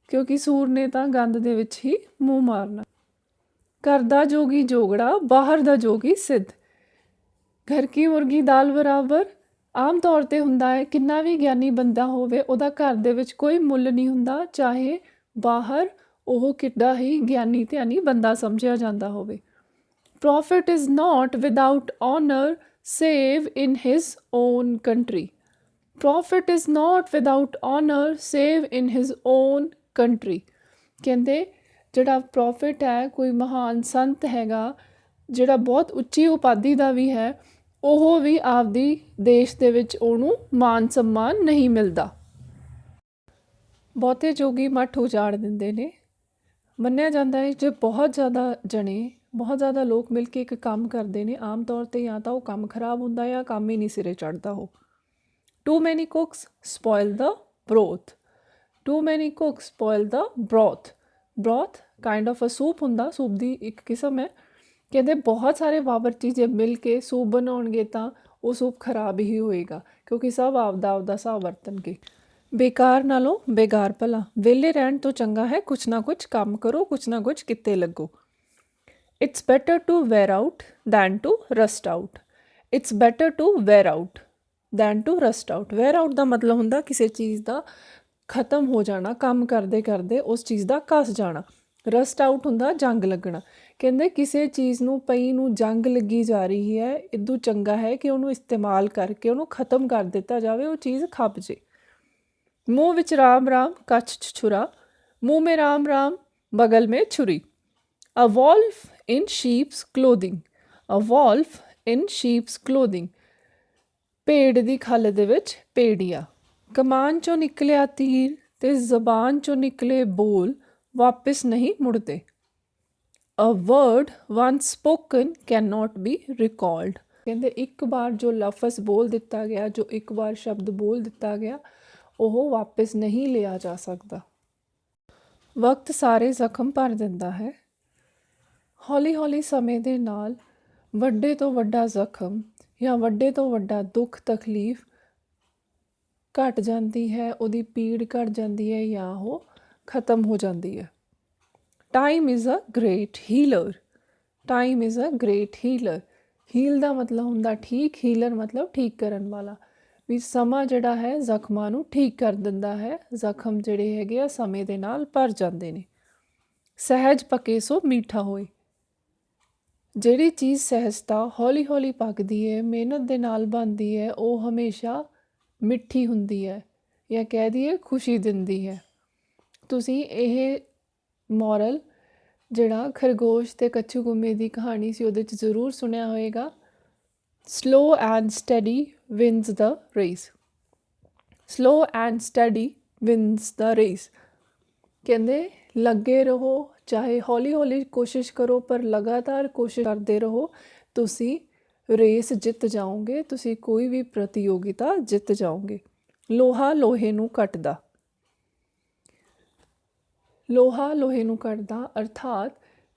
ਕਿਉਂਕਿ ਸੂਰ ਨੇ ਤਾਂ ਗੰਦ ਦੇ ਵਿੱਚ ਹੀ ਮੂੰਹ ਮਾਰਨਾ। ਘਰ ਦਾ ਜੋਗੀ ਜੋਗੜਾ ਬਾਹਰ ਦਾ ਜੋਗੀ ਸਿੱਧ, ਘਰ ਕੀ ਮੁਰਗੀ ਦਾਲ ਬਰਾਬਰ ਆਮ ਤੌਰ 'ਤੇ ਹੁੰਦਾ ਹੈ ਕਿੰਨਾ ਵੀ ਗਿਆਨੀ ਬੰਦਾ ਹੋਵੇ ਉਹਦਾ ਘਰ ਦੇ ਵਿੱਚ ਕੋਈ ਮੁੱਲ ਨਹੀਂ ਹੁੰਦਾ, ਚਾਹੇ ਬਾਹਰ ਉਹ ਕਿੱਡਾ ਹੀ ਗਿਆਨੀ ਧਿਆਨੀ ਬੰਦਾ ਸਮਝਿਆ ਜਾਂਦਾ ਹੋਵੇ। Prophet is not without honour save in his own country. Prophet is not without honour save in his own country. ਕਹਿੰਦੇ ਜਿਹੜਾ ਪ੍ਰੋਫਿਟ ਹੈ, ਕੋਈ ਮਹਾਨ ਸੰਤ ਹੈਗਾ ਜਿਹੜਾ ਬਹੁਤ ਉੱਚੀ ਉਪਾਧੀ ਦਾ ਵੀ ਹੈ, ਉਹ ਵੀ ਆਪਦੀ ਦੇਸ਼ ਦੇ ਵਿੱਚ ਉਹਨੂੰ ਮਾਨ ਸਨਮਾਨ ਨਹੀਂ ਮਿਲਦਾ। ਬਹੁਤੇ ਜੋਗੀ ਮੱਠ ਉਜਾੜ ਦਿੰਦੇ ਨੇ। ਮੰਨਿਆ ਜਾਂਦਾ ਹੈ ਜੇ ਬਹੁਤ ਜ਼ਿਆਦਾ ਲੋਕ ਮਿਲ ਕੇ ਇੱਕ ਕੰਮ ਕਰਦੇ ਨੇ, ਆਮ ਤੌਰ 'ਤੇ ਜਾਂ ਤਾਂ ਉਹ ਕੰਮ ਖਰਾਬ ਹੁੰਦਾ ਜਾਂ ਕੰਮ ਹੀ ਨਹੀਂ ਸਿਰੇ ਚੜ੍ਹਦਾ। ਉਹ too many cooks spoil the broth. Too many cooks spoil the broth kind of a soup ਹੁੰਦਾ, ਸੂਪ ਦੀ ਇੱਕ ਕਿਸਮ ਹੈ। ਕਹਿੰਦੇ ਬਹੁਤ ਸਾਰੇ ਬਾਵਰਚੀ ਜੇ ਮਿਲ ਕੇ ਸੂਪ ਬਣਾਉਣਗੇ ਤਾਂ ਉਹ ਸੂਪ ਖਰਾਬ ਹੀ ਹੋਏਗਾ, ਕਿਉਂਕਿ ਸਭ ਆਪਦਾ ਹਿਸਾਬ ਵਰਤਣਗੇ। ਬੇਕਾਰ ਨਾਲੋਂ ਬੇਗਾਰ ਭਲਾ, ਵਿਹਲੇ ਰਹਿਣ ਤੋਂ ਚੰਗਾ ਹੈ ਕੁਛ ਨਾ ਕੁਛ ਕੰਮ ਕਰੋ, ਕੁਛ ਨਾ ਕੁਛ ਕਿੱਤੇ ਲੱਗੋ। It's better to wear out than to rust out. It's better to wear out than to rust out. Wear out ਦਾ ਮਤਲਬ ਹੁੰਦਾ ਕਿਸੇ ਚੀਜ਼ ਦਾ ਖਤਮ ਹੋ ਜਾਣਾ, ਕੰਮ ਕਰਦੇ ਕਰਦੇ ਉਸ ਚੀਜ਼ ਦਾ ਘਸ ਜਾਣਾ। ਰਸਟ ਆਊਟ ਹੁੰਦਾ ਜੰਗ ਲੱਗਣਾ। ਕਹਿੰਦੇ ਕਿਸੇ ਚੀਜ਼ ਨੂੰ ਪਈ ਨੂੰ ਜੰਗ ਲੱਗੀ ਜਾ ਰਹੀ ਹੈ, ਇਦੋਂ ਚੰਗਾ ਹੈ ਕਿ ਉਹਨੂੰ ਇਸਤੇਮਾਲ ਕਰਕੇ ਉਹਨੂੰ ਖਤਮ ਕਰ ਦਿੱਤਾ ਜਾਵੇ, ਉਹ ਚੀਜ਼ ਖੱਪ ਜੇ। मुँह विच राम राम कच्छ छुरा, मुँह में राम राम बगल में छुरी। A wolf in sheep's clothing, a wolf in sheep's clothing। ਭੇਡ ਦੀ ਖੱਲ ਦੇ ਵਿੱਚ ਭੇੜੀਆ। ਕਮਾਨ ਚੋਂ ਨਿਕਲਿਆ ਤੀਰ ਤੇ ਜ਼ਬਾਨ ਚੋਂ ਨਿਕਲੇ ਬੋਲ, ਵਾਪਿਸ ਨਹੀਂ ਮੁੜਦੇ। A word once spoken cannot be recalled। ਕਹਿੰਦੇ ਇੱਕ ਵਾਰ ਜੋ ਲਫ਼ਜ਼ ਬੋਲ ਦਿੱਤਾ ਗਿਆ, ਜੋ ਇੱਕ ਵਾਰ ਸ਼ਬਦ ਬੋਲ ਦਿੱਤਾ ਗਿਆ, ਉਹ ਵਾਪਿਸ ਨਹੀਂ ਲਿਆ ਜਾ ਸਕਦਾ। ਵਕਤ ਸਾਰੇ ਜ਼ਖਮ ਭਰ ਦਿੰਦਾ ਹੈ। ਹੌਲੀ ਹੌਲੀ ਸਮੇਂ ਦੇ ਨਾਲ ਵੱਡੇ ਤੋਂ ਵੱਡਾ ਜ਼ਖਮ ਜਾਂ ਵੱਡੇ ਤੋਂ ਵੱਡਾ ਦੁੱਖ ਤਕਲੀਫ ਘਟ ਜਾਂਦੀ ਹੈ, ਉਹਦੀ ਪੀੜ ਘਟ ਜਾਂਦੀ ਹੈ ਜਾਂ ਉਹ ਖਤਮ ਹੋ ਜਾਂਦੀ ਹੈ। Time is a great healer. Time is a great healer. Heal ਦਾ ਮਤਲਬ ਹੁੰਦਾ ਠੀਕ, ਹੀਲਰ ਮਤਲਬ ਠੀਕ ਕਰਨ ਵਾਲਾ। ਵੀ ਸਮਾਂ ਜਿਹੜਾ ਹੈ ਜ਼ਖਮਾਂ ਨੂੰ ਠੀਕ ਕਰ ਦਿੰਦਾ ਹੈ। ਜ਼ਖਮ ਜਿਹੜੇ ਹੈਗੇ ਆ ਸਮੇਂ ਦੇ ਨਾਲ ਭਰ ਜਾਂਦੇ ਨੇ। ਸਹਿਜ ਪੱਕੇ ਸੋ ਮੀਠਾ ਹੋਏ। ਜਿਹੜੀ ਚੀਜ਼ ਸਹਿਜਤਾ ਹੌਲੀ ਹੌਲੀ ਪੱਕਦੀ ਹੈ, ਮਿਹਨਤ ਦੇ ਨਾਲ ਬਣਦੀ ਹੈ, ਉਹ ਹਮੇਸ਼ਾ ਮਿੱਠੀ ਹੁੰਦੀ ਹੈ ਜਾਂ ਕਹਿ ਦਈਏ ਖੁਸ਼ੀ ਦਿੰਦੀ ਹੈ। ਤੁਸੀਂ ਇਹ ਮੋਰਲ ਜਿਹੜਾ ਖਰਗੋਸ਼ ਅਤੇ ਕੱਛੂ ਕੁੰਮੇ ਦੀ ਕਹਾਣੀ ਸੀ ਉਹਦੇ 'ਚ ਜ਼ਰੂਰ ਸੁਣਿਆ ਹੋਏਗਾ। Slow and study wins the race. Slow and study wins the race. ਕਹਿੰਦੇ ਲੱਗੇ ਰਹੋ, ਚਾਹੇ ਹੌਲੀ ਹੌਲੀ ਕੋਸ਼ਿਸ਼ ਕਰੋ, ਪਰ ਲਗਾਤਾਰ ਕੋਸ਼ਿਸ਼ ਕਰਦੇ ਰਹੋ, ਤੁਸੀਂ ਰੇਸ ਜਿੱਤ ਜਾਓਗੇ, ਤੁਸੀਂ ਕੋਈ ਵੀ ਪ੍ਰਤੀਯੋਗਿਤਾ ਜਿੱਤ ਜਾਓਗੇ। ਲੋਹਾ ਲੋਹੇ ਨੂੰ ਕੱਟਦਾ। ਲੋਹਾ ਲੋਹੇ ਨੂੰ ਕੱਟਦਾ ਅਰਥਾਤ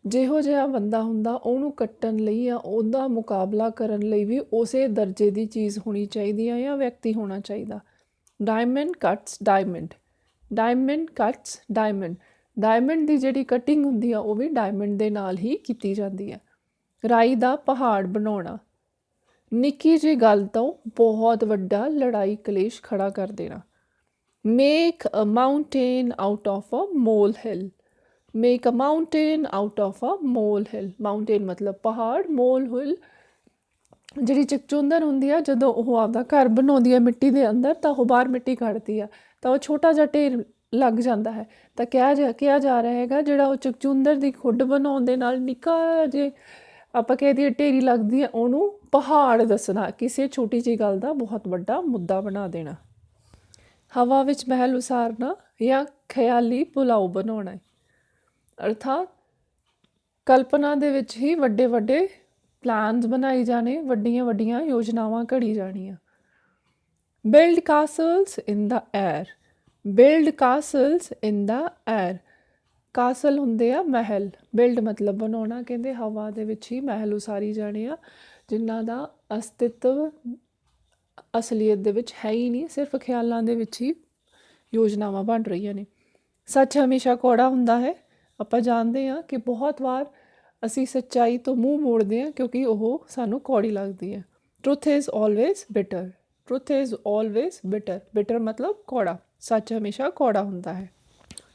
ਜਿਹੋ ਜਿਹਾ ਬੰਦਾ ਹੁੰਦਾ ਉਹਨੂੰ ਕੱਟਣ ਲਈ ਜਾਂ ਉਹਦਾ ਮੁਕਾਬਲਾ ਕਰਨ ਲਈ ਵੀ ਉਸੇ ਦਰਜੇ ਦੀ ਚੀਜ਼ ਹੋਣੀ ਚਾਹੀਦੀ ਹੈ ਜਾਂ ਵਿਅਕਤੀ ਹੋਣਾ ਚਾਹੀਦਾ। Diamond cuts diamond. Diamond cuts diamond. Diamond ਦੀ ਜਿਹੜੀ ਕਟਿੰਗ ਹੁੰਦੀ ਆ ਉਹ ਵੀ ਡਾਇਮੰਡ ਦੇ ਨਾਲ ਹੀ ਕੀਤੀ ਜਾਂਦੀ ਹੈ। ਰਾਈ ਦਾ ਪਹਾੜ ਬਣਾਉਣਾ। ਨਿੱਕੀ ਜਿਹੀ ਗੱਲ ਤੋਂ ਬਹੁਤ ਵੱਡਾ ਲੜਾਈ ਕਲੇਸ਼ ਖੜਾ ਕਰ ਦੇਣਾ। Make a mountain out of a molehill. Make a mountain out of a molehill. Mountain ਮਤਲਬ ਪਹਾੜ, ਮੋਲ ਹਿਲ ਜਿਹੜੀ ਚਕਚੁੰਦਰ ਹੁੰਦੀ ਆ, ਜਦੋਂ ਉਹ ਆਪਦਾ ਘਰ ਬਣਾਉਂਦੀ ਹੈ ਮਿੱਟੀ ਦੇ ਅੰਦਰ ਤਾਂ ਉਹ ਬਾਹਰ ਮਿੱਟੀ ਕੱਢਦੀ ਆ ਤਾਂ ਉਹ ਛੋਟਾ ਜਿਹਾ ਢੇਰ ਲੱਗ ਜਾਂਦਾ ਹੈ। ਤਾਂ ਕਿਹਾ ਜਾ ਰਿਹਾ ਹੈਗਾ ਜਿਹੜਾ ਉਹ ਚਕਚੁੰਦਰ ਦੀ ਖੁੱਡ ਬਣਾਉਣ ਦੇ ਨਾਲ ਨਿੱਕਾ ਜੇ ਆਪਾਂ ਕਹਿ ਦਈਏ ਢੇਰੀ ਲੱਗਦੀ ਹੈ, ਉਹਨੂੰ ਪਹਾੜ ਦੱਸਣਾ, ਕਿਸੇ ਛੋਟੀ ਜਿਹੀ ਗੱਲ ਦਾ ਬਹੁਤ ਵੱਡਾ ਮੁੱਦਾ ਬਣਾ ਦੇਣਾ। ਹਵਾ ਵਿੱਚ ਮਹਿਲ ਉਸਾਰਨਾ ਜਾਂ ਖਿਆਲੀ ਪੁਲਾਓ ਬਣਾਉਣਾ ਹੈ। ਅਰਥਾਤ ਕਲਪਨਾ ਦੇ ਵਿੱਚ ਹੀ ਵੱਡੇ ਵੱਡੇ ਪਲਾਨਸ ਬਣਾਈ ਜਾਣੇ, ਵੱਡੀਆਂ ਵੱਡੀਆਂ ਯੋਜਨਾਵਾਂ ਘੜੀ ਜਾਣੀਆਂ। ਬਿਲਡ ਕਾਸਲਸ ਇਨ ਦਾ ਏਅਰ। ਬਿਲਡ ਕਾਸਲਸ ਇਨ ਦਾ ਏਅਰ। ਕਾਸਲ ਹੁੰਦੇ ਆ ਮਹਿਲ, ਬਿਲਡ ਮਤਲਬ ਬਣਾਉਣਾ। ਕਹਿੰਦੇ ਹਵਾ ਦੇ ਵਿੱਚ ਹੀ ਮਹਿਲ ਉਸਾਰੀ ਜਾਣੇ ਆ ਜਿਨ੍ਹਾਂ ਦਾ ਅਸਤਿਤਵ ਅਸਲੀਅਤ ਦੇ ਵਿੱਚ ਹੈ ਹੀ ਨਹੀਂ, ਸਿਰਫ ਖਿਆਲਾਂ ਦੇ ਵਿੱਚ ਹੀ ਯੋਜਨਾਵਾਂ ਬਣ ਰਹੀਆਂ ਨੇ। ਸੱਚ ਹਮੇਸ਼ਾ ਕੌੜਾ ਹੁੰਦਾ ਹੈ। ਆਪਾਂ ਜਾਣਦੇ ਹਾਂ ਕਿ ਬਹੁਤ ਵਾਰ ਅਸੀਂ ਸੱਚਾਈ ਤੋਂ ਮੂੰਹ ਮੋੜਦੇ ਹਾਂ ਕਿਉਂਕਿ ਉਹ ਸਾਨੂੰ ਕੌੜੀ ਲੱਗਦੀ ਹੈ। Truth is always bitter, truth is always bitter, bitter मतलब कौड़ा, सच हमेशा कौड़ा ਹੁੰਦਾ ਹੈ।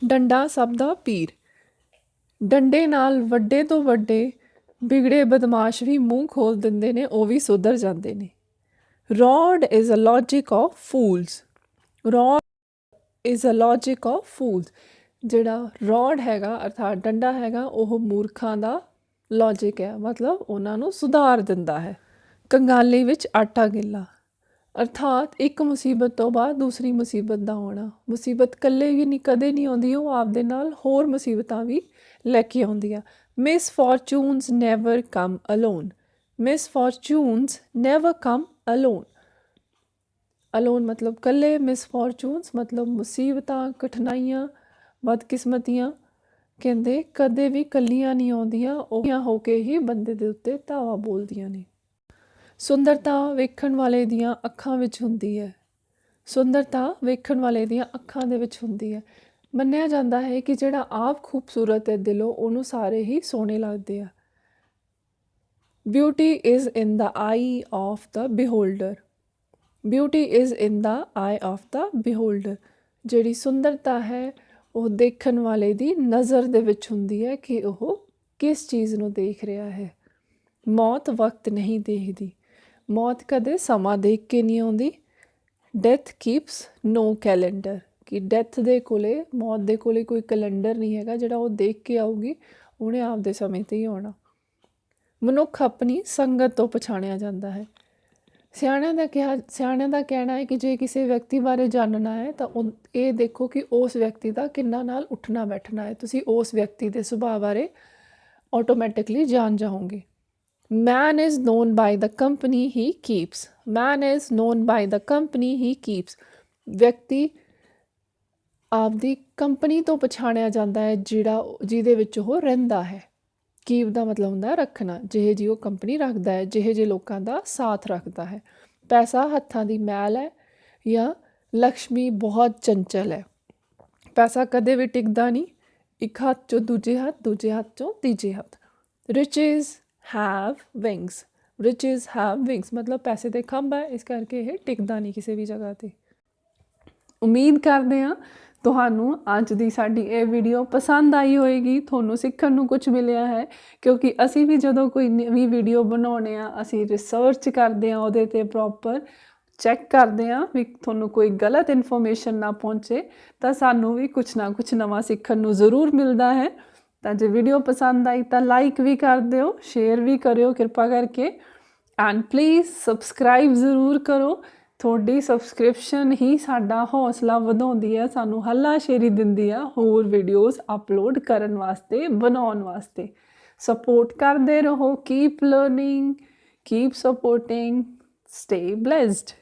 ਡੰਡਾ ਸਭ ਦਾ ਪੀਰ, ਡੰਡੇ ਨਾਲ ਵੱਡੇ ਤੋਂ ਵੱਡੇ ਵਿਗੜੇ ਬਦਮਾਸ਼ ਵੀ ਮੂੰਹ ਖੋਲ ਦਿੰਦੇ ਨੇ, ਉਹ ਵੀ ਸੁਧਰ ਜਾਂਦੇ ਨੇ। Rod is a logic of fools, rod is a logic of fools, ਜਿਹੜਾ ਰੌਡ ਹੈਗਾ ਅਰਥਾਤ ਡੰਡਾ ਹੈਗਾ ਉਹ ਮੂਰਖਾਂ ਦਾ ਲੌਜਿਕ ਹੈ, ਮਤਲਬ ਉਹਨਾਂ ਨੂੰ ਸੁਧਾਰ ਦਿੰਦਾ ਹੈ। ਕੰਗਾਲੀ ਵਿੱਚ ਆਟਾ ਗਿੱਲਾ, ਅਰਥਾਤ ਇੱਕ ਮੁਸੀਬਤ ਤੋਂ ਬਾਅਦ ਦੂਸਰੀ ਮੁਸੀਬਤ ਦਾ ਆਉਣਾ। ਮੁਸੀਬਤ ਇਕੱਲੇ ਵੀ ਨਹੀਂ ਕਦੇ ਨਹੀਂ ਆਉਂਦੀ, ਉਹ ਆਪਦੇ ਨਾਲ ਹੋਰ ਮੁਸੀਬਤਾਂ ਵੀ ਲੈ ਕੇ ਆਉਂਦੀ ਆ। ਮਿਸ ਫੋਰਚੂਨਸ ਨੈਵਰ ਕਮ ਅਲੋਨ, ਮਿਸ ਫੋਰਚੂਨਸ ਨੈਵਰ ਕਮ ਅਲੋਨ, ਅਲੋਨ ਮਤਲਬ ਇਕੱਲੇ, ਮਿਸ ਫੋਰਚੂਨਸ ਮਤਲਬ ਮੁਸੀਬਤਾਂ, ਕਠਿਨਾਈਆਂ, ਬਦਕਿਸਮਤੀਆਂ ਕਹਿੰਦੇ ਕਦੇ ਵੀ ਇਕੱਲੀਆਂ ਨਹੀਂ ਆਉਂਦੀਆਂ, ਉਹ ਹੋ ਕੇ ਹੀ ਬੰਦੇ ਦੇ ਉੱਤੇ ਧਾਵਾ ਬੋਲਦੀਆਂ ਨੇ। ਸੁੰਦਰਤਾ ਵੇਖਣ ਵਾਲੇ ਦੀਆਂ ਅੱਖਾਂ ਵਿੱਚ ਹੁੰਦੀ ਹੈ, ਸੁੰਦਰਤਾ ਵੇਖਣ ਵਾਲੇ ਦੀਆਂ ਅੱਖਾਂ ਦੇ ਵਿੱਚ ਹੁੰਦੀ ਹੈ। ਮੰਨਿਆ ਜਾਂਦਾ ਹੈ ਕਿ ਜਿਹੜਾ ਆਪ ਖੂਬਸੂਰਤ ਹੈ ਦਿਲੋਂ, ਉਹਨੂੰ ਸਾਰੇ ਹੀ ਸੋਹਣੇ ਲੱਗਦੇ ਆ। Beauty is in the eye of the beholder, beauty is in the eye of the beholder, ਜਿਹੜੀ ਸੁੰਦਰਤਾ ਹੈ ਉਹ ਦੇਖਣ ਵਾਲੇ ਦੀ ਨਜ਼ਰ ਦੇ ਵਿੱਚ ਹੁੰਦੀ ਹੈ ਕਿ ਉਹ ਕਿਸ ਚੀਜ਼ ਨੂੰ ਦੇਖ ਰਿਹਾ ਹੈ। ਮੌਤ ਵਕਤ ਨਹੀਂ ਦੇਖਦੀ, ਮੌਤ ਕਦੇ ਸਮਾਂ ਦੇਖ ਕੇ ਨਹੀਂ ਆਉਂਦੀ। ਡੈਥ ਕੀਪਸ ਨੋ ਕੈਲੰਡਰ, ਕਿ ਡੈਥ ਦੇ ਕੋਲੇ, ਮੌਤ ਦੇ ਕੋਲੇ ਕੋਈ ਕੈਲੰਡਰ ਨਹੀਂ ਹੈਗਾ ਜਿਹੜਾ ਉਹ ਦੇਖ ਕੇ ਆਊਗੀ, ਉਹਨੇ ਆਪਦੇ ਸਮੇਂ 'ਤੇ ਹੀ ਆਉਣਾ। ਮਨੁੱਖ ਆਪਣੀ ਸੰਗਤ ਤੋਂ ਪਛਾਣਿਆ ਜਾਂਦਾ ਹੈ। ਸਿਆਣਿਆਂ ਦਾ ਕਹਿਣਾ ਹੈ ਕਿ ਜੇ ਕਿਸੇ ਵਿਅਕਤੀ ਬਾਰੇ ਜਾਣਨਾ ਹੈ ਤਾਂ ਇਹ ਦੇਖੋ ਕਿ ਉਸ ਵਿਅਕਤੀ ਦਾ ਕਿੰਨਾ ਨਾਲ ਉੱਠਣਾ ਬੈਠਣਾ ਹੈ, ਤੁਸੀਂ ਉਸ ਵਿਅਕਤੀ ਦੇ ਸੁਭਾਅ ਬਾਰੇ ਆਟੋਮੈਟਿਕਲੀ ਜਾਣ ਜਾਓਗੇ। Man is known by the company he keeps, man is known by the company he keeps, ਵਿਅਕਤੀ ਆਪਦੀ ਕੰਪਨੀ ਤੋਂ ਪਛਾਣਿਆ ਜਾਂਦਾ ਹੈ ਜਿਹਦੇ ਵਿੱਚ ਉਹ ਰਹਿੰਦਾ ਹੈ। ਕੀਪ ਦਾ ਮਤਲਬ ਹੁੰਦਾ ਰੱਖਣਾ, ਜਿਹੇ ਜੀ ਉਹ ਕੰਪਨੀ ਰੱਖਦਾ ਹੈ, ਜਿਹੇ ਜਿਹੇ ਲੋਕਾਂ ਦਾ ਸਾਥ ਰੱਖਦਾ ਹੈ। ਪੈਸਾ ਹੱਥਾਂ ਦੀ ਮੈਲ ਹੈ ਜਾਂ ਲਕਸ਼ਮੀ ਬਹੁਤ ਚੰਚਲ ਹੈ। ਪੈਸਾ ਕਦੇ ਵੀ ਟਿਕਦਾ ਨਹੀਂ, ਇੱਕ ਹੱਥ 'ਚੋਂ ਦੂਜੇ ਹੱਥ, ਦੂਜੇ ਹੱਥ 'ਚੋਂ ਤੀਜੇ ਹੱਥ। ਰਿਚਿਜ਼ ਹੈਵ ਵਿੰਗਸ, ਰਿਚਿਜ਼ ਹੈਵ ਵਿੰਗਸ ਮਤਲਬ ਪੈਸੇ ਦੇ ਖੰਭ ਹੈ, ਇਸ ਕਰਕੇ ਇਹ ਟਿਕਦਾ ਨਹੀਂ ਕਿਸੇ ਵੀ ਜਗ੍ਹਾ 'ਤੇ। ਉਮੀਦ ਕਰਦੇ ਹਾਂ ਤੁਹਾਨੂੰ ਅੱਜ ਦੀ ਸਾਡੀ ਇਹ ਵੀਡੀਓ ਪਸੰਦ ਆਈ ਹੋਏਗੀ, ਤੁਹਾਨੂੰ ਸਿੱਖਣ ਨੂੰ ਕੁਝ ਮਿਲਿਆ ਹੈ, ਕਿਉਂਕਿ ਅਸੀਂ ਵੀ ਜਦੋਂ ਕੋਈ ਨਵੀਂ ਵੀਡੀਓ ਬਣਾਉਂਦੇ ਹਾਂ ਅਸੀਂ ਰਿਸਰਚ ਕਰਦੇ ਹਾਂ, ਉਹਦੇ 'ਤੇ ਪ੍ਰੋਪਰ ਚੈੱਕ ਕਰਦੇ ਹਾਂ ਵੀ ਤੁਹਾਨੂੰ ਕੋਈ ਗਲਤ ਇਨਫੋਰਮੇਸ਼ਨ ਨਾ ਪਹੁੰਚੇ, ਤਾਂ ਸਾਨੂੰ ਵੀ ਕੁਛ ਨਾ ਕੁਛ ਨਵਾਂ ਸਿੱਖਣ ਨੂੰ ਜ਼ਰੂਰ ਮਿਲਦਾ ਹੈ। ਤਾਂ ਜੇ ਵੀਡੀਓ ਪਸੰਦ ਆਈ ਤਾਂ ਲਾਈਕ ਵੀ ਕਰ ਦਿਓ, ਸ਼ੇਅਰ ਵੀ ਕਰਿਓ ਕਿਰਪਾ ਕਰਕੇ, ਐਂਡ ਪਲੀਜ਼ ਸਬਸਕ੍ਰਾਈਬ ਜ਼ਰੂਰ ਕਰੋ। ਤੁਹਾਡੀ ਸਬਸਕ੍ਰਿਪਸ਼ਨ ਹੀ ਸਾਡਾ ਹੌਸਲਾ ਵਧਾਉਂਦੀ ਹੈ, ਸਾਨੂੰ ਹੱਲਾਸ਼ੇਰੀ ਦਿੰਦੀ ਆ ਹੋਰ ਵੀਡੀਓਜ਼ ਅਪਲੋਡ ਕਰਨ ਵਾਸਤੇ, ਬਣਾਉਣ ਵਾਸਤੇ। ਸਪੋਰਟ ਕਰਦੇ ਰਹੋ, keep learning, keep supporting, stay blessed.